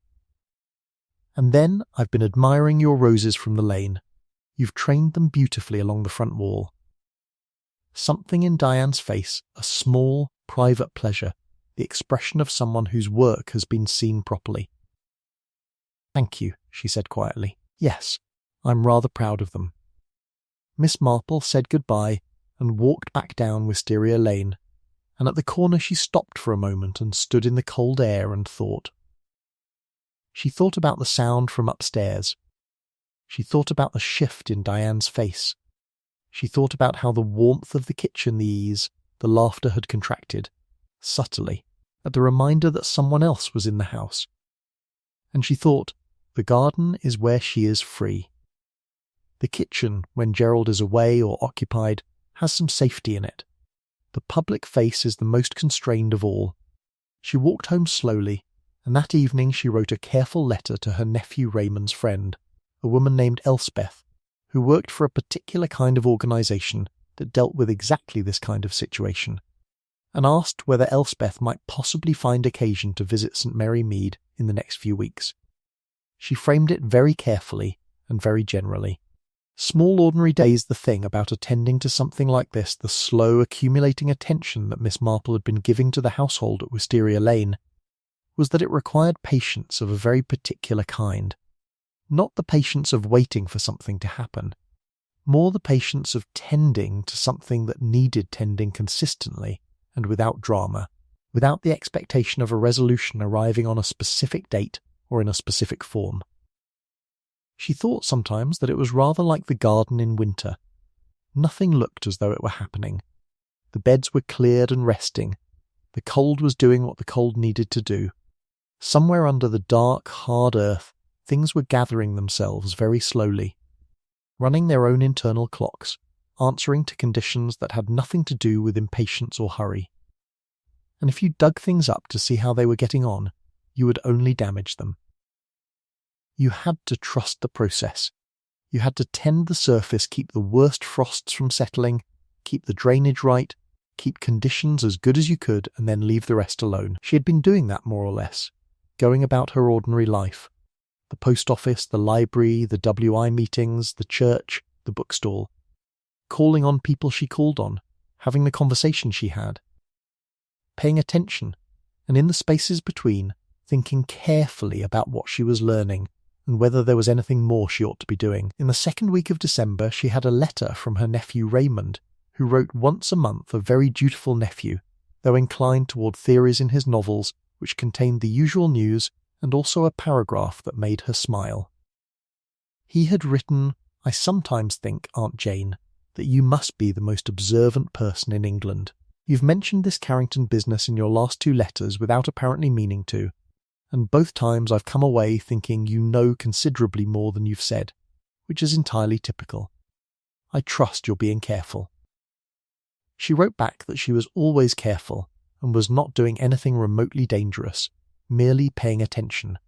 Speaker 1: "And then I've been admiring your roses from the lane. You've trained them beautifully along the front wall. Something in Diane's face, a small, private pleasure, the expression of someone whose work has been seen properly. "Thank you," she said quietly. "Yes, I'm rather proud of them." Miss Marple said goodbye and walked back down Wisteria Lane, and at the corner she stopped for a moment and stood in the cold air and thought. She thought about the sound from upstairs. She thought about the shift in Diane's face. She thought about how the warmth of the kitchen, the ease, the laughter had contracted, subtly, at the reminder that someone else was in the house. And she thought, the garden is where she is free. The kitchen, when Gerald is away or occupied, has some safety in it. The public face is the most constrained of all. She walked home slowly, and that evening she wrote a careful letter to her nephew Raymond's friend, a woman named Elspeth, who worked for a particular kind of organisation that dealt with exactly this kind of situation, and asked whether Elspeth might possibly find occasion to visit St Mary Mead in the next few weeks. She framed it very carefully and very generally. Small ordinary days the thing about attending to something like this, the slow accumulating attention that Miss Marple had been giving to the household at Wisteria Lane, was that it required patience of a very particular kind. Not the patience of waiting for something to happen, more the patience of tending to something that needed tending consistently and without drama, without the expectation of a resolution arriving on a specific date or in a specific form. She thought sometimes that it was rather like the garden in winter. Nothing looked as though it were happening. The beds were cleared and resting. The cold was doing what the cold needed to do. Somewhere under the dark, hard earth, things were gathering themselves very slowly, running their own internal clocks, answering to conditions that had nothing to do with impatience or hurry. And if you dug things up to see how they were getting on, you would only damage them. You had to trust the process. You had to tend the surface, keep the worst frosts from settling, keep the drainage right, keep conditions as good as you could, and then leave the rest alone. She had been doing that more or less, going about her ordinary life. The post office, the library, the WI meetings, the church, the bookstall. Calling on people she called on, having the conversation she had. Paying attention, and in the spaces between, thinking carefully about what she was learning, and whether there was anything more she ought to be doing. In the second week of December she had a letter from her nephew Raymond, who wrote once a month, a very dutiful nephew, though inclined toward theories in his novels which contained the usual news and also a paragraph that made her smile. He had written, "I sometimes think, Aunt Jane, that you must be the most observant person in England. You've mentioned this Carrington business in your last 2 letters without apparently meaning to, and both times I've come away thinking you know considerably more than you've said, which is entirely typical. I trust you're being careful." She wrote back that she was always careful and was not doing anything remotely dangerous, merely paying attention,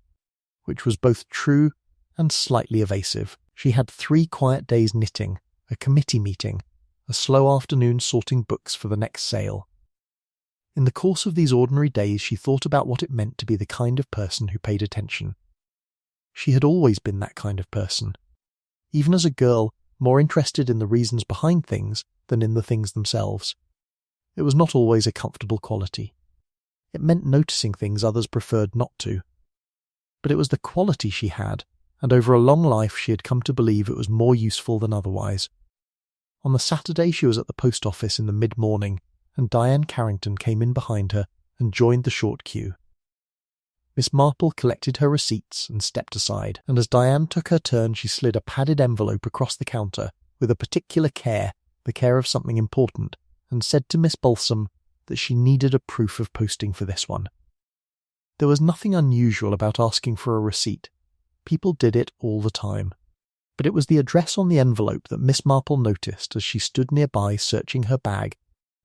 Speaker 1: which was both true and slightly evasive. She had 3 quiet days knitting, a committee meeting, a slow afternoon sorting books for the next sale. In the course of these ordinary days she thought about what it meant to be the kind of person who paid attention. She had always been that kind of person. Even as a girl, more interested in the reasons behind things than in the things themselves. It was not always a comfortable quality. It meant noticing things others preferred not to. But it was the quality she had, and over a long life she had come to believe it was more useful than otherwise. On the Saturday she was at the post office in the mid-morning, and Diane Carrington came in behind her and joined the short queue. Miss Marple collected her receipts and stepped aside, and as Diane took her turn she slid a padded envelope across the counter with a particular care, the care of something important, and said to Miss Balsam that she needed a proof of posting for this one. There was nothing unusual about asking for a receipt. People did it all the time. But it was the address on the envelope that Miss Marple noticed as she stood nearby searching her bag,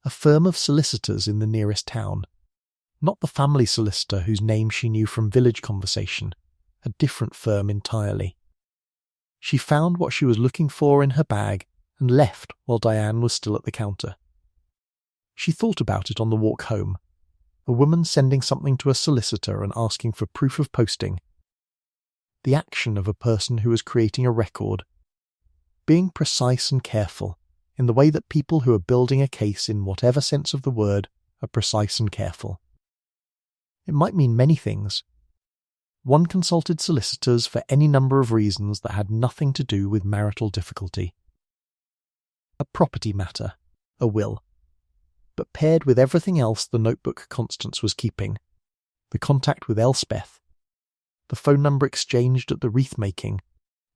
Speaker 1: a firm of solicitors in the nearest town. Not the family solicitor whose name she knew from village conversation, a different firm entirely. She found what she was looking for in her bag and left while Diane was still at the counter. She thought about it on the walk home. A woman sending something to a solicitor and asking for proof of posting. The action of a person who was creating a record. being precise and careful, in the way that people who are building a case in whatever sense of the word are precise and careful. It might mean many things. One consulted solicitors for any number of reasons that had nothing to do with marital difficulty. A property matter, a will. But paired with everything else the notebook Constance was keeping, the contact with Elspeth, the phone number exchanged at the wreath-making,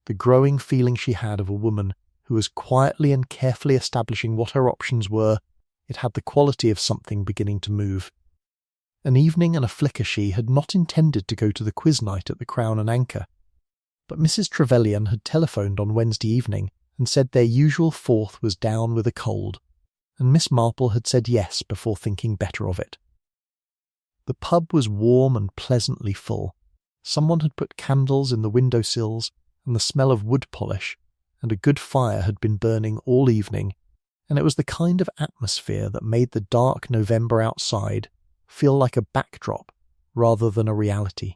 Speaker 1: the growing feeling she had of a woman who was quietly and carefully establishing what her options were, it had the quality of something beginning to move. An evening and a flicker she had not intended to go to the quiz night at the Crown and Anchor, but Mrs. Trevelyan had telephoned on Wednesday evening and said their usual fourth was down with a cold, and Miss Marple had said yes before thinking better of it. The pub was warm and pleasantly full. Someone had put candles in the window-sills, and the smell of wood polish and a good fire had been burning all evening, and it was the kind of atmosphere that made the dark November outside feel like a backdrop rather than a reality.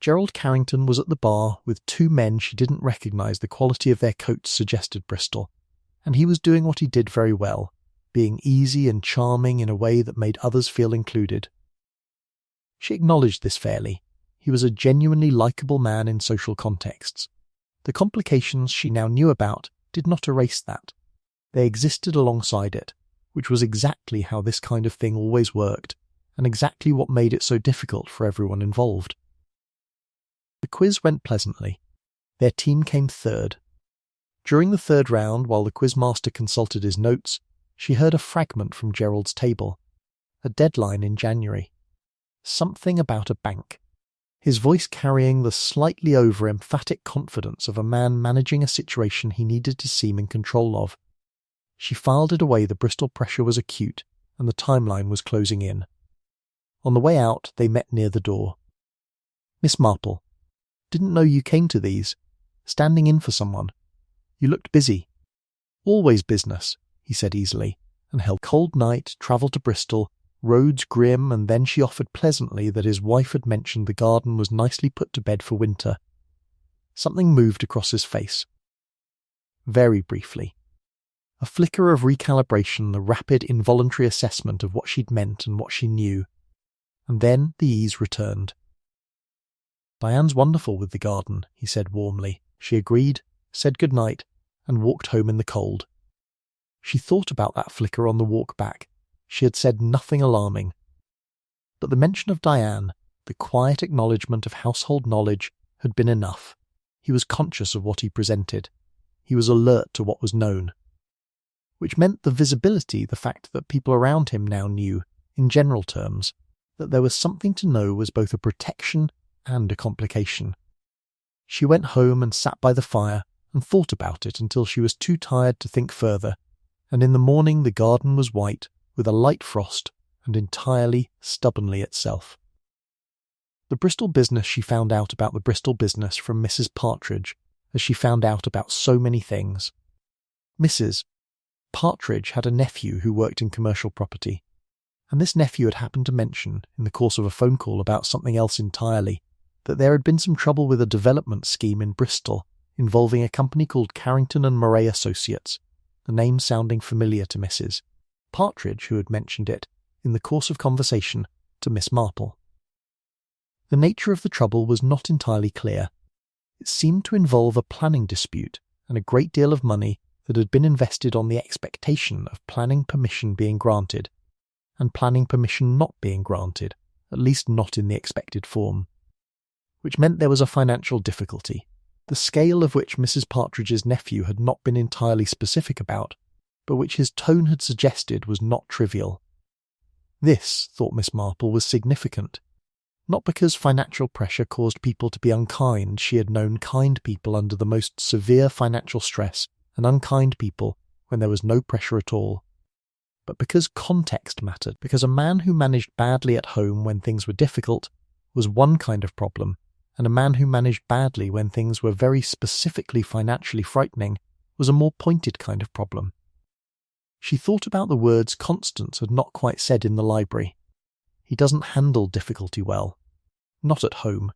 Speaker 1: Gerald Carrington was at the bar with two men she didn't recognise the quality of their coats suggested Bristol, and he was doing what he did very well, being easy and charming in a way that made others feel included. She acknowledged this fairly. He was a genuinely likeable man in social contexts. The complications she now knew about did not erase that. They existed alongside it, which was exactly how this kind of thing always worked, and exactly what made it so difficult for everyone involved. The quiz went pleasantly. Their team came third. During the third round, while the quizmaster consulted his notes, she heard a fragment from Gerald's table. A deadline in January. Something about a bank. His voice carrying the slightly over-emphatic confidence of a man managing a situation he needed to seem in control of. She filed it away. The Bristol pressure was acute, and the timeline was closing in. On the way out, they met near the door. "Miss Marple, didn't know you came to these. Standing in for someone. You looked busy." "Always business," he said easily, and held cold night, travel to Bristol, roads grim, and then she offered pleasantly that his wife had mentioned the garden was nicely put to bed for winter. Something moved across his face. Very briefly. A flicker of recalibration, the rapid involuntary assessment of what she'd meant and what she knew. And then the ease returned. "Diane's wonderful with the garden," he said warmly. She agreed, said good night, and walked home in the cold. She thought about that flicker on the walk back. She had said nothing alarming. But the mention of Diane, the quiet acknowledgement of household knowledge, had been enough. He was conscious of what he presented. He was alert to what was known. Which meant the visibility, the fact that people around him now knew, in general terms, that there was something to know was both a protection and a complication. She went home and sat by the fire and thought about it until she was too tired to think further, and in the morning the garden was white, with a light frost, and entirely, stubbornly itself. The Bristol business she found out about the Bristol business from Mrs. Partridge, as she found out about so many things. Mrs. Partridge had a nephew who worked in commercial property, and this nephew had happened to mention, in the course of a phone call about something else entirely, that there had been some trouble with a development scheme in Bristol involving a company called Carrington and Murray Associates, the name sounding familiar to Mrs. Partridge, who had mentioned it, in the course of conversation, to Miss Marple. The nature of the trouble was not entirely clear. It seemed to involve a planning dispute and a great deal of money that had been invested on the expectation of planning permission being granted, and planning permission not being granted, at least not in the expected form. Which meant there was a financial difficulty, the scale of which Mrs. Partridge's nephew had not been entirely specific about, but which his tone had suggested was not trivial. This, thought Miss Marple, was significant. Not because financial pressure caused people to be unkind. She had known kind people under the most severe financial stress, and unkind people when there was no pressure at all. But because context mattered, because a man who managed badly at home when things were difficult was one kind of problem, and a man who managed badly when things were very specifically financially frightening was a more pointed kind of problem. She thought about the words Constance had not quite said in the library. He doesn't handle difficulty well. Not at home.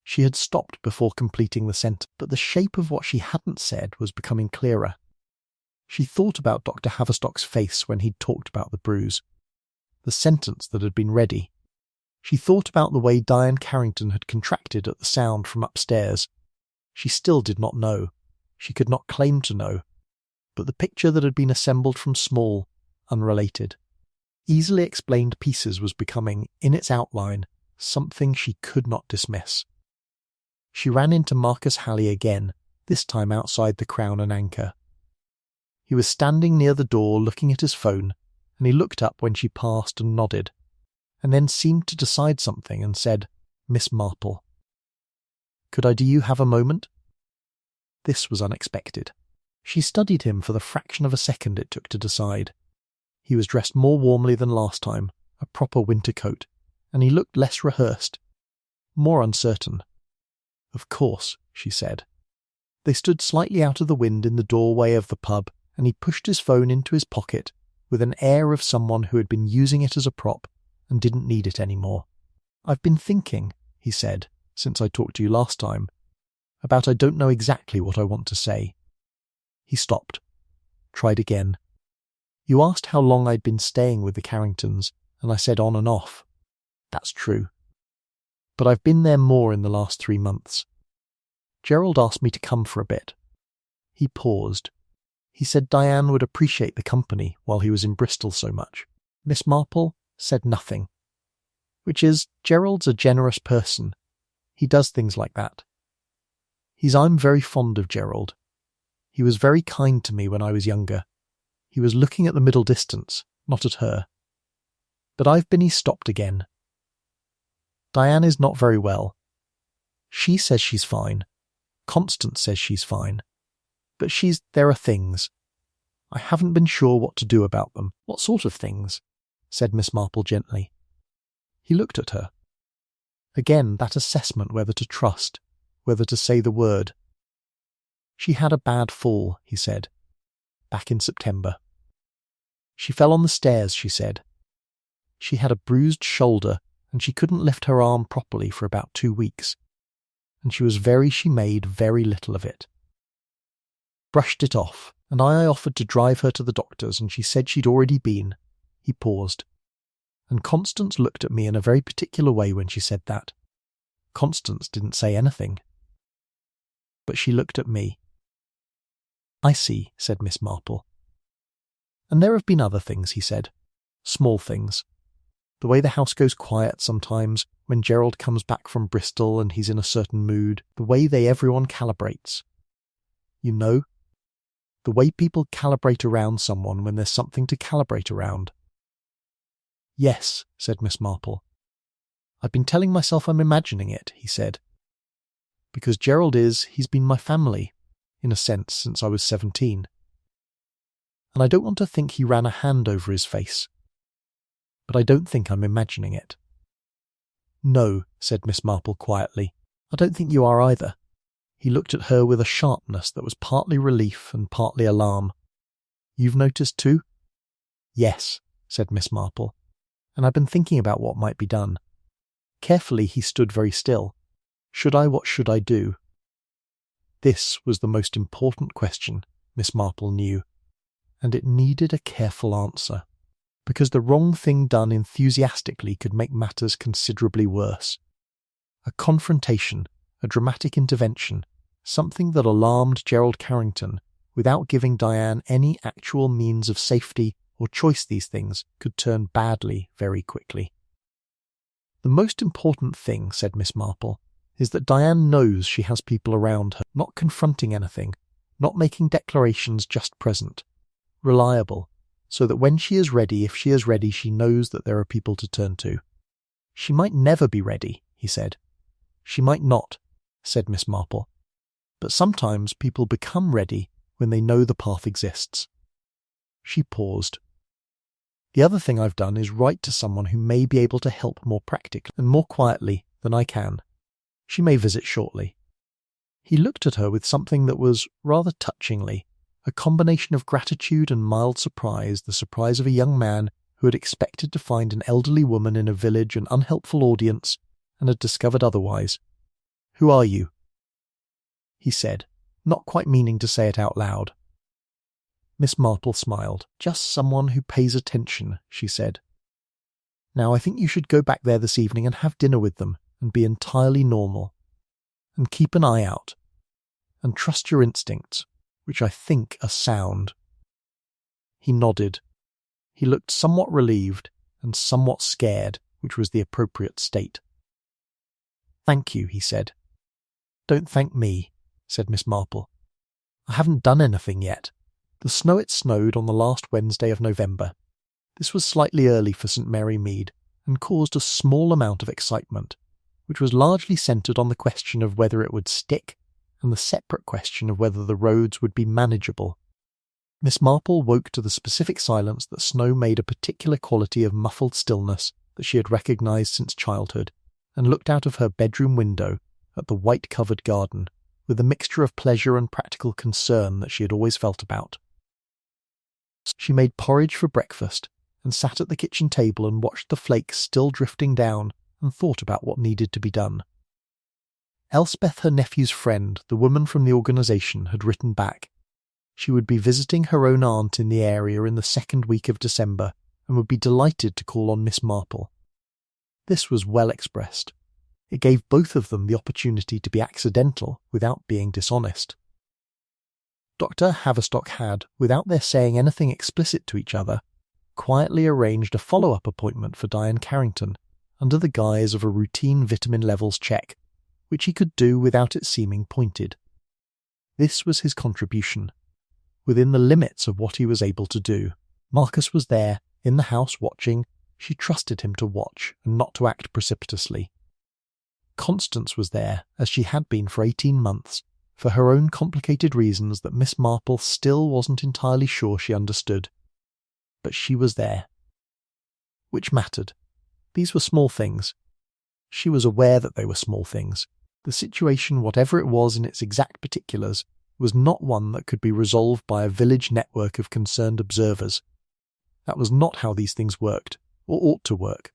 Speaker 1: She had stopped before completing the sentence, but the shape of what she hadn't said was becoming clearer. She thought about Dr. Haverstock's face when he'd talked about the bruise, the sentence that had been ready. She thought about the way Diane Carrington had contracted at the sound from upstairs. She still did not know. She could not claim to know. But the picture that had been assembled from small, unrelated, easily explained pieces was becoming, in its outline, something she could not dismiss. She ran into Marcus Halley again, this time outside the Crown and Anchor. He was standing near the door looking at his phone, and he looked up when she passed and nodded, and then seemed to decide something and said, "Miss Marple." "Could I do you have a moment?" This was unexpected. She studied him for the fraction of a second it took to decide. He was dressed more warmly than last time, a proper winter coat, and he looked less rehearsed, more uncertain. "Of course," she said. They stood slightly out of the wind in the doorway of the pub, and he pushed his phone into his pocket with an air of someone who had been using it as a prop and didn't need it anymore. "I've been thinking," he said, "since I talked to you last time, about I don't know exactly what I want to say." He stopped, tried again. "You asked how long I'd been staying with the Carringtons, and I said on and off. That's true. But I've been there more in the last 3 months. Gerald asked me to come for a bit." He paused. He said Diane would appreciate the company while he was in Bristol so much. Miss Marple said nothing. Which is, Gerald's a generous person. He does things like that. I'm very fond of Gerald. He was very kind to me when I was younger. He was looking at the middle distance, not at her. But he stopped again. "Diane is not very well. She says she's fine. Constance says she's fine. But there are things. I haven't been sure what to do about them." "What sort of things?" said Miss Marple gently. He looked at her. Again, that assessment whether to trust, whether to say the word. "She had a bad fall," he said, "back in September. She fell on the stairs," she said. "She had a bruised shoulder, and she couldn't lift her arm properly for about 2 weeks. And she made very little of it. Brushed it off, and I offered to drive her to the doctor's, and she said she'd already been." He paused. "And Constance looked at me in a very particular way when she said that. Constance didn't say anything. But she looked at me." "I see," said Miss Marple. "And there have been other things," he said. "Small things. The way the house goes quiet sometimes, when Gerald comes back from Bristol and he's in a certain mood. The way everyone calibrates. You know? The way people calibrate around someone when there's something to calibrate around." "Yes," said Miss Marple. "I've been telling myself I'm imagining it," he said. "Because he's been my family, in a sense, since I was 17. And I don't want to think he ran a hand over his face. But I don't think I'm imagining it." "No," said Miss Marple quietly. "I don't think you are either." He looked at her with a sharpness that was partly relief and partly alarm. "You've noticed too?" "Yes," said Miss Marple. "And I've been thinking about what might be done." Carefully he stood very still. What should I do? This was the most important question, Miss Marple knew, and it needed a careful answer, because the wrong thing done enthusiastically could make matters considerably worse. A confrontation, a dramatic intervention, something that alarmed Gerald Carrington without giving Diane any actual means of safety or choice these things could turn badly very quickly. "The most important thing," said Miss Marple, "is that Diane knows she has people around her, not confronting anything, not making declarations just present, reliable, so that when she is ready, if she is ready, she knows that there are people to turn to." "She might never be ready," he said. "She might not," said Miss Marple. "But sometimes people become ready when they know the path exists." She paused. "The other thing I've done is write to someone who may be able to help more practically and more quietly than I can. She may visit shortly." He looked at her with something that was, rather touchingly, a combination of gratitude and mild surprise, the surprise of a young man who had expected to find an elderly woman in a village an unhelpful audience and had discovered otherwise, "Who are you?" he said, not quite meaning to say it out loud. Miss Marple smiled. "Just someone who pays attention," she said. "Now I think you should go back there this evening and have dinner with them and be entirely normal. And keep an eye out. And trust your instincts, which I think are sound." He nodded. He looked somewhat relieved and somewhat scared, which was the appropriate state. "Thank you," he said. "Don't thank me," said Miss Marple. "I haven't done anything yet." It snowed on the last Wednesday of November. This was slightly early for St. Mary Mead, and caused a small amount of excitement, which was largely centred on the question of whether it would stick, and the separate question of whether the roads would be manageable. Miss Marple woke to the specific silence that snow made a particular quality of muffled stillness that she had recognised since childhood, and looked out of her bedroom window at the white-covered garden, with a mixture of pleasure and practical concern that she had always felt about. She made porridge for breakfast, and sat at the kitchen table and watched the flakes still drifting down, and thought about what needed to be done. Elspeth, her nephew's friend, the woman from the organisation, had written back. She would be visiting her own aunt in the area in the second week of December, and would be delighted to call on Miss Marple. This was well expressed. It gave both of them the opportunity to be accidental without being dishonest. Dr. Haverstock had, without their saying anything explicit to each other, quietly arranged a follow-up appointment for Diane Carrington, under the guise of a routine vitamin levels check, which he could do without it seeming pointed. This was his contribution, within the limits of what he was able to do. Marcus was there, in the house watching. She trusted him to watch, and not to act precipitously. Constance was there, as she had been for 18 months, for her own complicated reasons that Miss Marple still wasn't entirely sure she understood. But she was there. Which mattered. These were small things. She was aware that they were small things. The situation, whatever it was in its exact particulars, was not one that could be resolved by a village network of concerned observers. That was not how these things worked, or ought to work.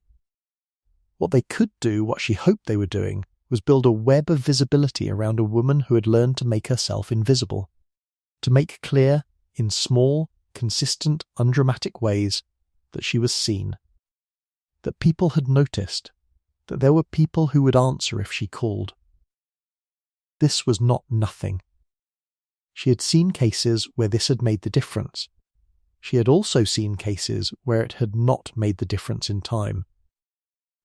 Speaker 1: What they could do, what she hoped they were doing, was build a web of visibility around a woman who had learned to make herself invisible, to make clear, in small, consistent, undramatic ways, that she was seen, that people had noticed, that there were people who would answer if she called. This was not nothing. She had seen cases where this had made the difference. She had also seen cases where it had not made the difference in time.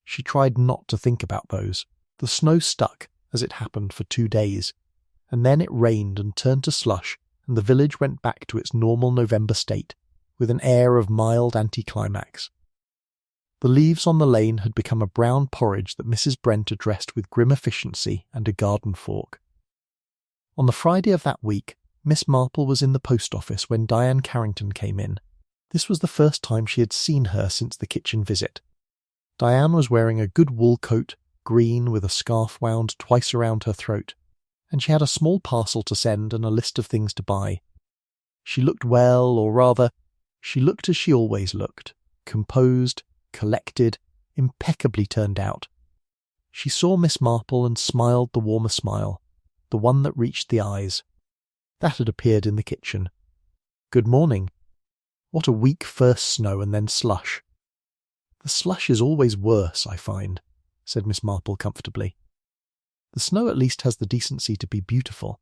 Speaker 1: She tried not to think about those. The snow stuck, as it happened, for 2 days, and then it rained and turned to slush, and the village went back to its normal November state, with an air of mild anticlimax. The leaves on the lane had become a brown porridge that Mrs. Brent addressed with grim efficiency and a garden fork. On the Friday of that week, Miss Marple was in the post office when Diane Carrington came in. This was the first time she had seen her since the kitchen visit. Diane was wearing a good wool coat, green, with a scarf wound twice around her throat, and she had a small parcel to send and a list of things to buy. She looked well, or rather, she looked as she always looked, composed, collected, impeccably turned out. She saw Miss Marple and smiled the warmer smile, the one that reached the eyes. That had appeared in the kitchen. "Good morning. What a weak first snow and then slush." "The slush is always worse, I find," said Miss Marple comfortably. "The snow at least has the decency to be beautiful."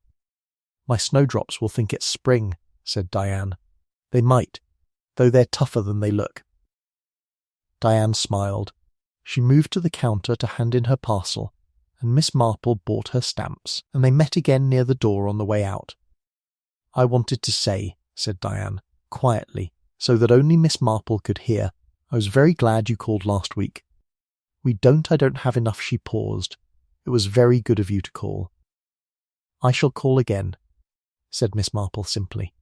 Speaker 1: "My snowdrops will think it's spring," said Diane. "They might, though they're tougher than they look." Diane smiled. She moved to the counter to hand in her parcel, and Miss Marple bought her stamps, and they met again near the door on the way out. "I wanted to say," said Diane, quietly, so that only Miss Marple could hear, "I was very glad you called last week. I don't have enough." She paused. "It was very good of you to call." "I shall call again," said Miss Marple simply.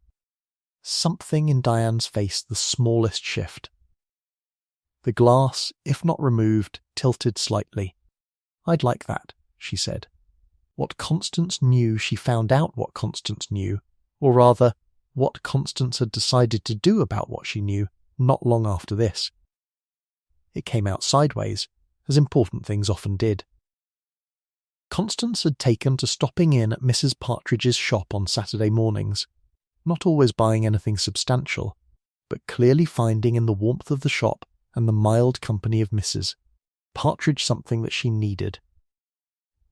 Speaker 1: Something in Diane's face the smallest shift. The glass, if not removed, tilted slightly. "I'd like that," she said. What Constance knew, she found out what Constance knew, or rather, what Constance had decided to do about what she knew, not long after this. It came out sideways, as important things often did. Constance had taken to stopping in at Mrs. Partridge's shop on Saturday mornings, not always buying anything substantial, but clearly finding in the warmth of the shop and the mild company of Mrs. Partridge something that she needed.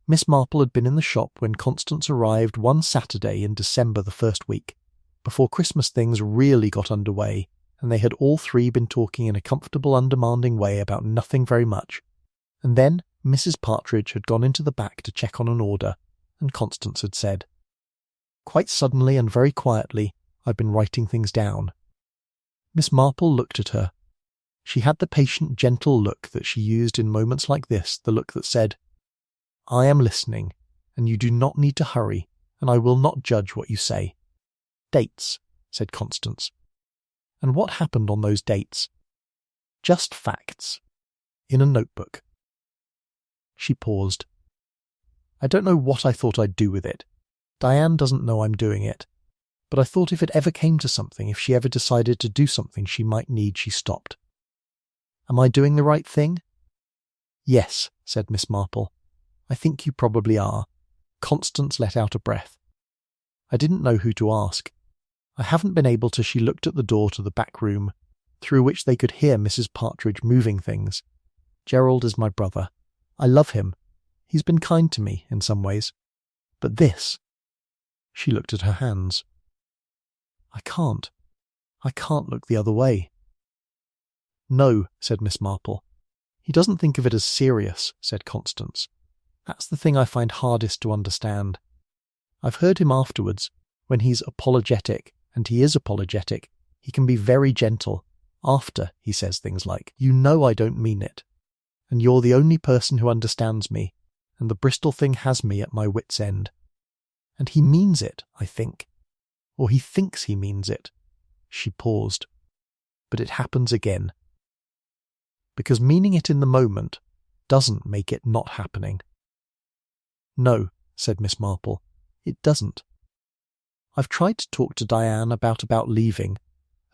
Speaker 1: Miss Marple had been in the shop when Constance arrived one Saturday in December the first week, before Christmas things really got underway, and they had all three been talking in a comfortable, undemanding way about nothing very much. And then Mrs. Partridge had gone into the back to check on an order, and Constance had said, "Quite suddenly and very quietly, I've been writing things down." Miss Marple looked at her. She had the patient, gentle look that she used in moments like this, the look that said, "I am listening, and you do not need to hurry, and I will not judge what you say." "Dates," said Constance. "And what happened on those dates?" "Just facts. In a notebook." She paused. "I don't know what I thought I'd do with it. Diane doesn't know I'm doing it. But I thought if it ever came to something, if she ever decided to do something she might need, she stopped." "Am I doing the right thing?" "Yes," said Miss Marple. "I think you probably are." Constance let out a breath. "I didn't know who to ask. I haven't been able to." She looked at the door to the back room, through which they could hear Mrs. Partridge moving things. "Gerald is my brother. I love him. He's been kind to me in some ways. But this—" She looked at her hands. I can't look the other way." "No," said Miss Marple. "He doesn't think of it as serious," said Constance. "That's the thing I find hardest to understand. I've heard him afterwards, when he's apologetic, and he is apologetic, he can be very gentle. After, he says things like, 'You know I don't mean it. And you're the only person who understands me, and the Bristol thing has me at my wit's end.' And he means it, I think. Or he thinks he means it." She paused. "But it happens again. Because meaning it in the moment doesn't make it not happening." "No," said Miss Marple, "it doesn't. I've tried to talk to Diane about leaving,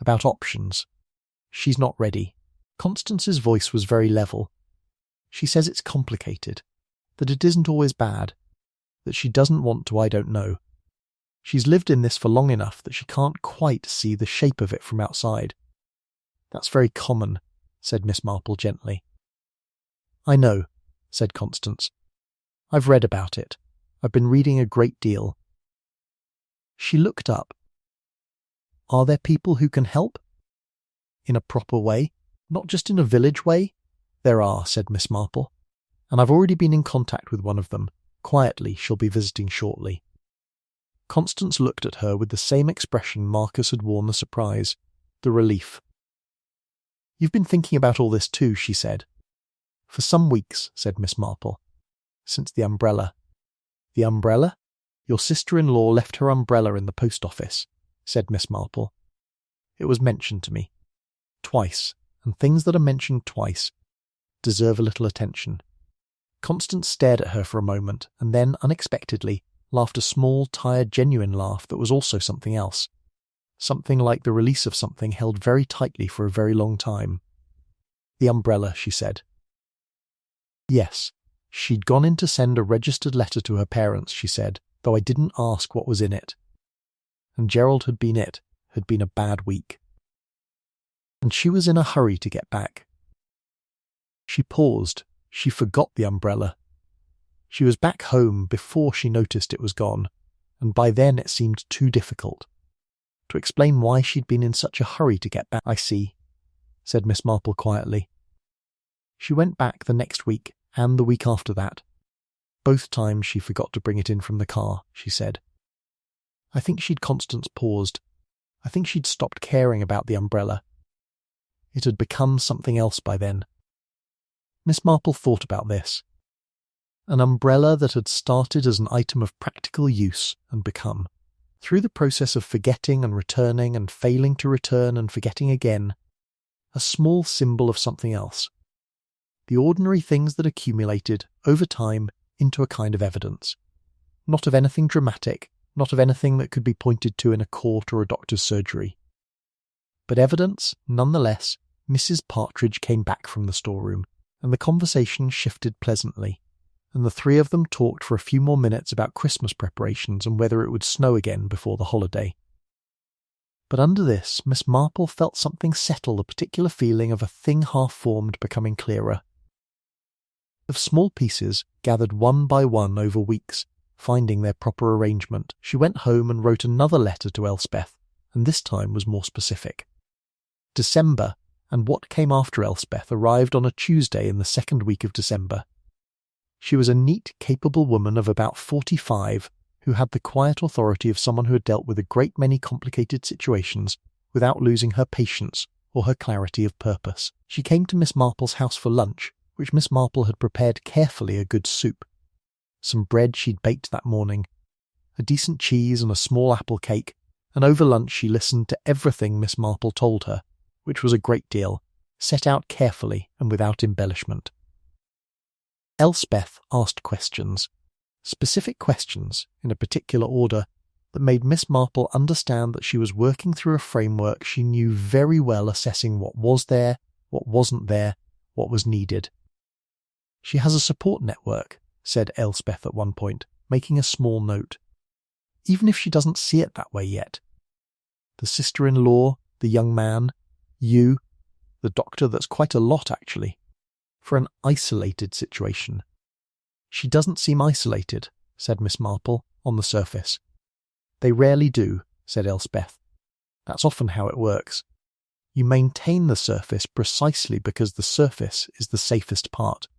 Speaker 1: about options. She's not ready." Constance's voice was very level. "She says it's complicated, that it isn't always bad, that she doesn't want to, I don't know. She's lived in this for long enough that she can't quite see the shape of it from outside." "That's very common," said Miss Marple gently. "I know," said Constance. "I've read about it. I've been reading a great deal." She looked up. "Are there people who can help? In a proper way? Not just in a village way?" "There are," said Miss Marple. "And I've already been in contact with one of them. Quietly, she'll be visiting shortly." Constance looked at her with the same expression Marcus had worn, the surprise, the relief. "You've been thinking about all this too," she said. "For some weeks," said Miss Marple. "Since the umbrella." "The umbrella? Your sister-in-law left her umbrella in the post office," said Miss Marple. "It was mentioned to me. Twice, and things that are mentioned twice deserve a little attention." Constance stared at her for a moment, and then, unexpectedly, laughed a small, tired, genuine laugh that was also something else. Something like the release of something held very tightly for a very long time. "The umbrella," she said. "Yes, she'd gone in to send a registered letter to her parents," she said, "though I didn't ask what was in it. And Gerald had been a bad week. And she was in a hurry to get back." She paused. She forgot the umbrella. She was back home before she noticed it was gone, and by then it seemed too difficult. To explain why she'd been in such a hurry to get back. "I see," said Miss Marple quietly. She went back the next week, and the week after that. Both times she forgot to bring it in from the car, she said. I think Constance paused. I think she'd stopped caring about the umbrella. It had become something else by then. Miss Marple thought about this. An umbrella that had started as an item of practical use and become, through the process of forgetting and returning and failing to return and forgetting again, a small symbol of something else. The ordinary things that accumulated, over time, into a kind of evidence. Not of anything dramatic, not of anything that could be pointed to in a court or a doctor's surgery. But evidence, nonetheless. Mrs. Partridge came back from the storeroom, and the conversation shifted pleasantly. and the three of them talked for a few more minutes about Christmas preparations and whether it would snow again before the holiday. But under this, Miss Marple felt something settle, a particular feeling of a thing half-formed becoming clearer. Of small pieces, gathered one by one over weeks, finding their proper arrangement, she went home and wrote another letter to Elspeth, and this time was more specific. December, and what came after Elspeth, arrived on a Tuesday in the second week of December. She was a neat, capable woman of about 45, who had the quiet authority of someone who had dealt with a great many complicated situations without losing her patience or her clarity of purpose. She came to Miss Marple's house for lunch, which Miss Marple had prepared carefully a good soup, some bread she'd baked that morning, a decent cheese and a small apple cake, and over lunch she listened to everything Miss Marple told her, which was a great deal, set out carefully and without embellishment. Elspeth asked questions, specific questions in a particular order, that made Miss Marple understand that she was working through a framework she knew very well, assessing what was there, what wasn't there, what was needed. "She has a support network," said Elspeth at one point, making a small note. "Even if she doesn't see it that way yet. The sister-in-law, the young man, you, the doctor, that's quite a lot actually, for an isolated situation." "She doesn't seem isolated," said Miss Marple, on the surface. "They rarely do," said Elspeth. "That's often how it works. You maintain the surface precisely because the surface is the safest part."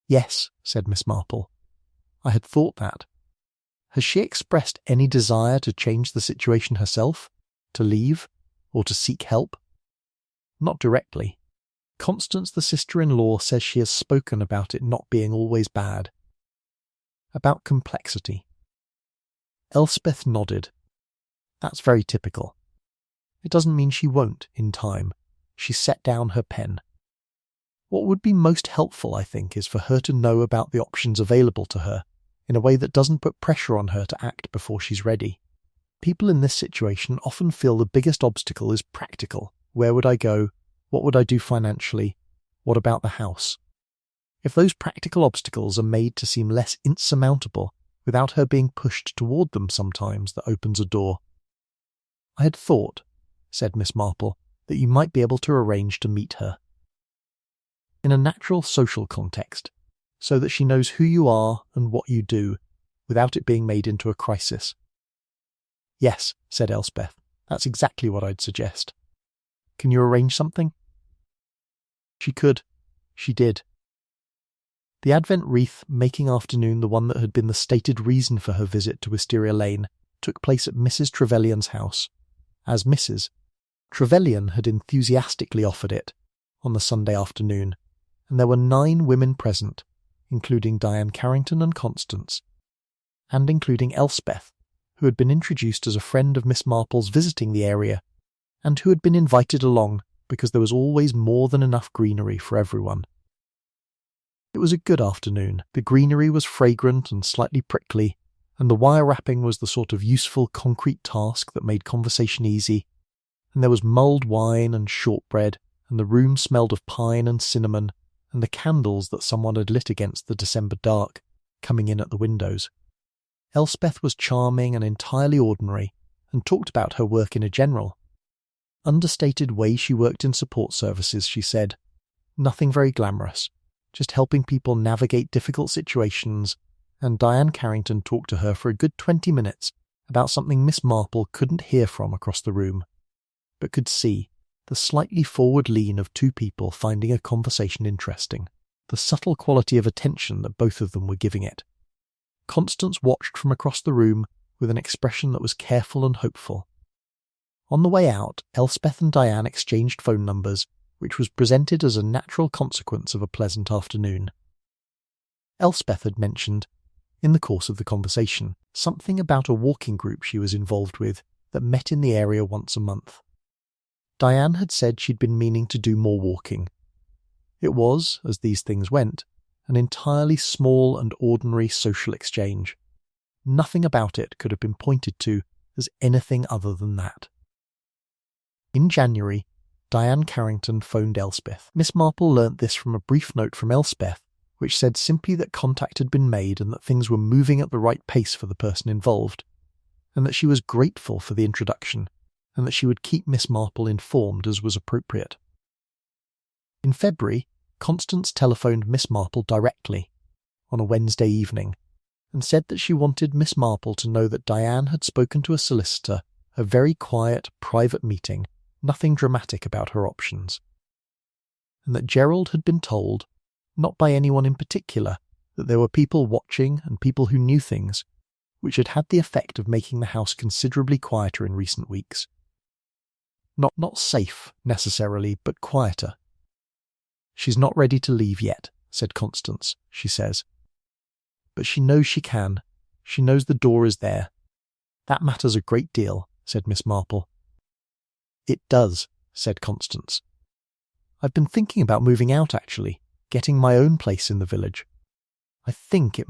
Speaker 1: "Yes," said Miss Marple. "I had thought that. Has she expressed any desire to change the situation herself? To leave? Or to seek help?" "Not directly. Constance, the sister-in-law, says she has spoken about it not being always bad. About complexity." Elspeth nodded. "That's very typical. It doesn't mean she won't, in time." She set down her pen. "What would be most helpful, I think, is for her to know about the options available to her, in a way that doesn't put pressure on her to act before she's ready. People in this situation often feel the biggest obstacle is practical. Where would I go? What would I do financially? What about the house? If those practical obstacles are made to seem less insurmountable, without her being pushed toward them sometimes, that opens a door." "I had thought," said Miss Marple, "that you might be able to arrange to meet her. In a natural social context, so that she knows who you are and what you do, without it being made into a crisis." "Yes," said Elspeth, "that's exactly what I'd suggest. Can you arrange something?" She could. She did. The Advent wreath making afternoon, the one that had been the stated reason for her visit to Wisteria Lane, took place at Mrs. Trevelyan's house, as Mrs. Trevelyan had enthusiastically offered it, on the Sunday afternoon, and there were 9 women present, including Diane Carrington and Constance, and including Elspeth, who had been introduced as a friend of Miss Marple's visiting the area, and who had been invited along because there was always more than enough greenery for everyone. It was a good afternoon. The greenery was fragrant and slightly prickly, and the wire wrapping was the sort of useful concrete task that made conversation easy, and there was mulled wine and shortbread, and the room smelled of pine and cinnamon, and the candles that someone had lit against the December dark, coming in at the windows. Elspeth was charming and entirely ordinary, and talked about her work in a general, understated way she worked in support services, she said. Nothing very glamorous, just helping people navigate difficult situations, and Diane Carrington talked to her for a good 20 minutes about something Miss Marple couldn't hear from across the room, but could see, the slightly forward lean of 2 people finding a conversation interesting, the subtle quality of attention that both of them were giving it. Constance watched from across the room with an expression that was careful and hopeful. On the way out, Elspeth and Diane exchanged phone numbers, which was presented as a natural consequence of a pleasant afternoon. Elspeth had mentioned, in the course of the conversation, something about a walking group she was involved with that met in the area once a month. Diane had said she'd been meaning to do more walking. It was, as these things went, an entirely small and ordinary social exchange. Nothing about it could have been pointed to as anything other than that. In January, Diane Carrington phoned Elspeth. Miss Marple learnt this from a brief note from Elspeth which said simply that contact had been made and that things were moving at the right pace for the person involved, and that she was grateful for the introduction, and that she would keep Miss Marple informed as was appropriate. In February, Constance telephoned Miss Marple directly, on a Wednesday evening, and said that she wanted Miss Marple to know that Diane had spoken to a solicitor, a very quiet, private meeting, nothing dramatic about her options, and that Gerald had been told, not by anyone in particular, that there were people watching and people who knew things, which had had the effect of making the house considerably quieter in recent weeks. Not safe, necessarily, but quieter. "She's not ready to leave yet," said Constance, she says. "But she knows she can. She knows the door is there. That matters a great deal," said Miss Marple. "It does," said Constance. "I've been thinking about moving out, actually, getting my own place in the village. I think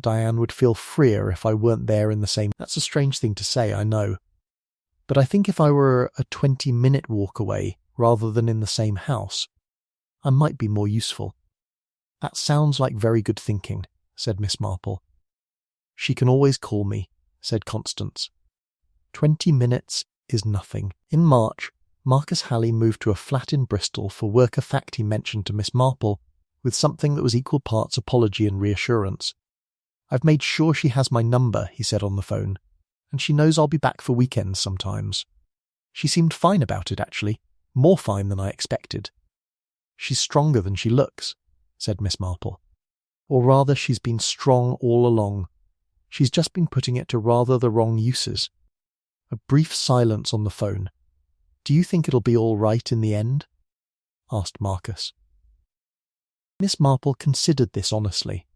Speaker 1: Diane would feel freer if I weren't there in the same..." That's a strange thing to say, I know. But I think if I were a 20-minute walk away rather than in the same house, I might be more useful. "That sounds like very good thinking," said Miss Marple. "She can always call me," said Constance. 20 minutes is nothing. In March, Marcus Halley moved to a flat in Bristol for work, a fact he mentioned to Miss Marple, with something that was equal parts apology and reassurance. "I've made sure she has my number," he said on the phone, "and she knows I'll be back for weekends sometimes. She seemed fine about it, actually, more fine than I expected." "She's stronger than she looks," said Miss Marple. "Or rather, she's been strong all along. She's just been putting it to rather the wrong uses." A brief silence on the phone. "Do you think it'll be all right in the end?" asked Marcus. Miss Marple considered this honestly.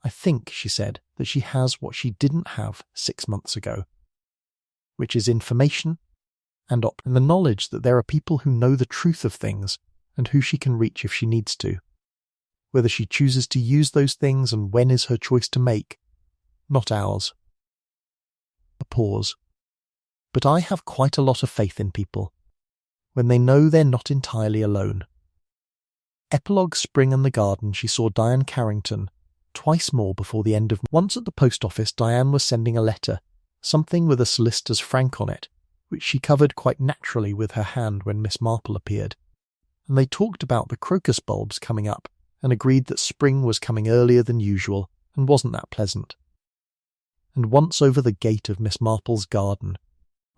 Speaker 1: "I think," she said, "that she has what she didn't have 6 months ago, which is information and the knowledge that there are people who know the truth of things and who she can reach if she needs to. Whether she chooses to use those things and when is her choice to make, not ours." A pause. "But I have quite a lot of faith in people, when they know they're not entirely alone." Epilogue Spring and the Garden. She saw Diane Carrington twice more before the end of... Once at the post office, Diane was sending a letter, something with a solicitor's frank on it, which she covered quite naturally with her hand when Miss Marple appeared, and they talked about the crocus bulbs coming up and agreed that spring was coming earlier than usual and wasn't that pleasant. And once over the gate of Miss Marple's garden,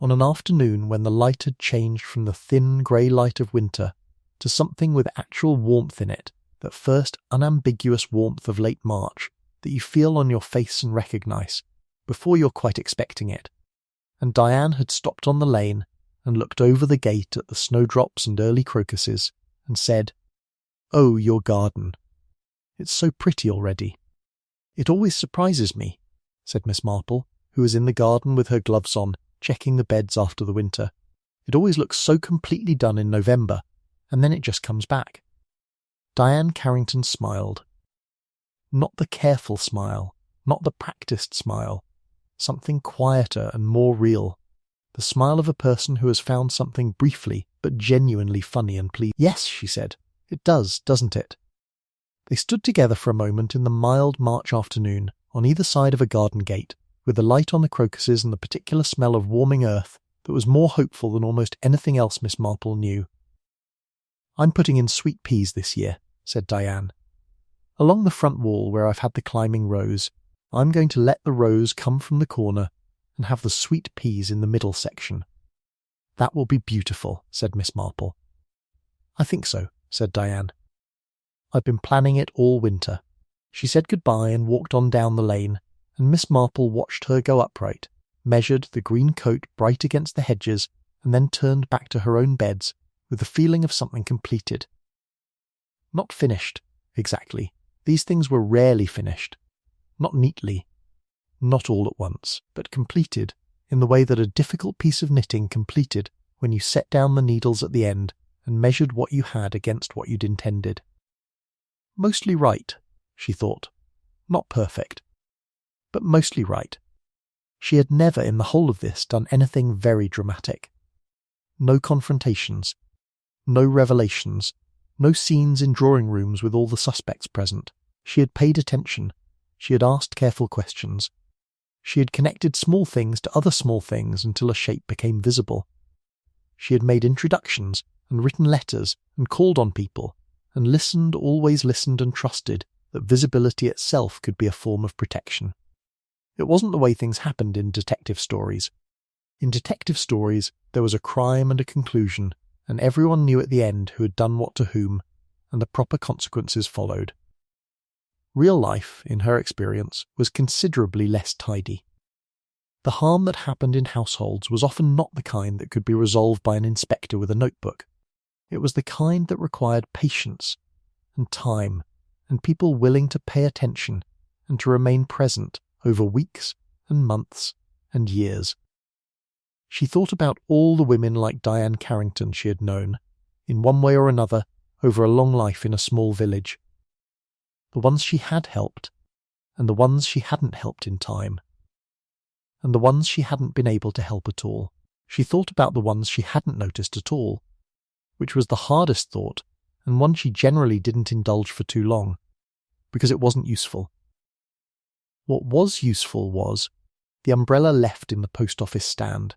Speaker 1: on an afternoon when the light had changed from the thin grey light of winter to something with actual warmth in it, that first unambiguous warmth of late March that you feel on your face and recognise before you're quite expecting it, and Diane had stopped on the lane and looked over the gate at the snowdrops and early crocuses and said, "Oh, your garden. It's so pretty already." "It always surprises me," said Miss Marple, who was in the garden with her gloves on, checking the beds after the winter. "It always looks so completely done in November, and then it just comes back." Diane Carrington smiled. Not the careful smile, not the practiced smile, something quieter and more real. The smile of a person who has found something briefly but genuinely funny and pleasing. "Yes," she said, "it does, doesn't it?" They stood together for a moment in the mild March afternoon, on either side of a garden gate, with the light on the crocuses and the particular smell of warming earth that was more hopeful than almost anything else Miss Marple knew. "I'm putting in sweet peas this year," said Diane. "Along the front wall where I've had the climbing rose, I'm going to let the rose come from the corner and have the sweet peas in the middle section." "That will be beautiful," said Miss Marple. "I think so," said Diane. "I've been planning it all winter." She said goodbye and walked on down the lane, and Miss Marple watched her go upright, measured the green coat bright against the hedges, and then turned back to her own beds with the feeling of something completed. Not finished, exactly. These things were rarely finished. Not neatly. Not all at once, but completed in the way that a difficult piece of knitting completed when you set down the needles at the end and measured what you had against what you'd intended. Mostly right, she thought. Not perfect, but mostly right. She had never in the whole of this done anything very dramatic. No confrontations, no revelations, no scenes in drawing rooms with all the suspects present. She had paid attention. She had asked careful questions. She had connected small things to other small things until a shape became visible. She had made introductions and written letters and called on people and listened, always listened and trusted that visibility itself could be a form of protection. It wasn't the way things happened in detective stories. In detective stories, there was a crime and a conclusion, and everyone knew at the end who had done what to whom, and the proper consequences followed. Real life, in her experience, was considerably less tidy. The harm that happened in households was often not the kind that could be resolved by an inspector with a notebook. It was the kind that required patience and time and people willing to pay attention and to remain present over weeks and months and years. She thought about all the women like Diane Carrington she had known, in one way or another, over a long life in a small village. The ones she had helped, and the ones she hadn't helped in time, and the ones she hadn't been able to help at all. She thought about the ones she hadn't noticed at all, which was the hardest thought, and one she generally didn't indulge for too long, because it wasn't useful. What was useful was the umbrella left in the post office stand,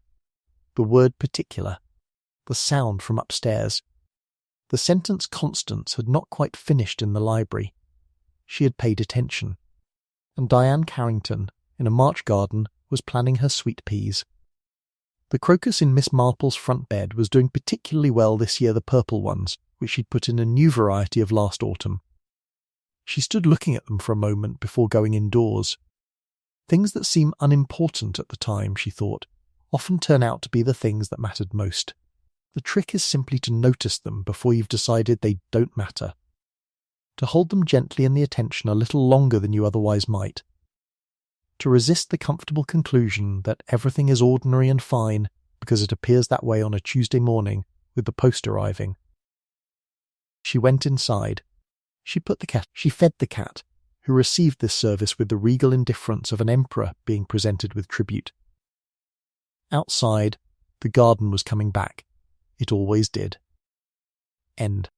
Speaker 1: the word particular, the sound from upstairs. The sentence Constance had not quite finished in the library. She had paid attention. And Diane Carrington, in a March garden, was planning her sweet peas. The crocus in Miss Marple's front bed was doing particularly well this year, the purple ones, which she'd put in a new variety of last autumn. She stood looking at them for a moment before going indoors. Things that seem unimportant at the time, she thought, often turn out to be the things that mattered most. The trick is simply to notice them before you've decided they don't matter. To hold them gently in the attention a little longer than you otherwise might. To resist the comfortable conclusion that everything is ordinary and fine because it appears that way on a Tuesday morning with the post arriving. She went inside. She fed the cat, who received this service with the regal indifference of an emperor being presented with tribute. Outside, the garden was coming back. It always did. End.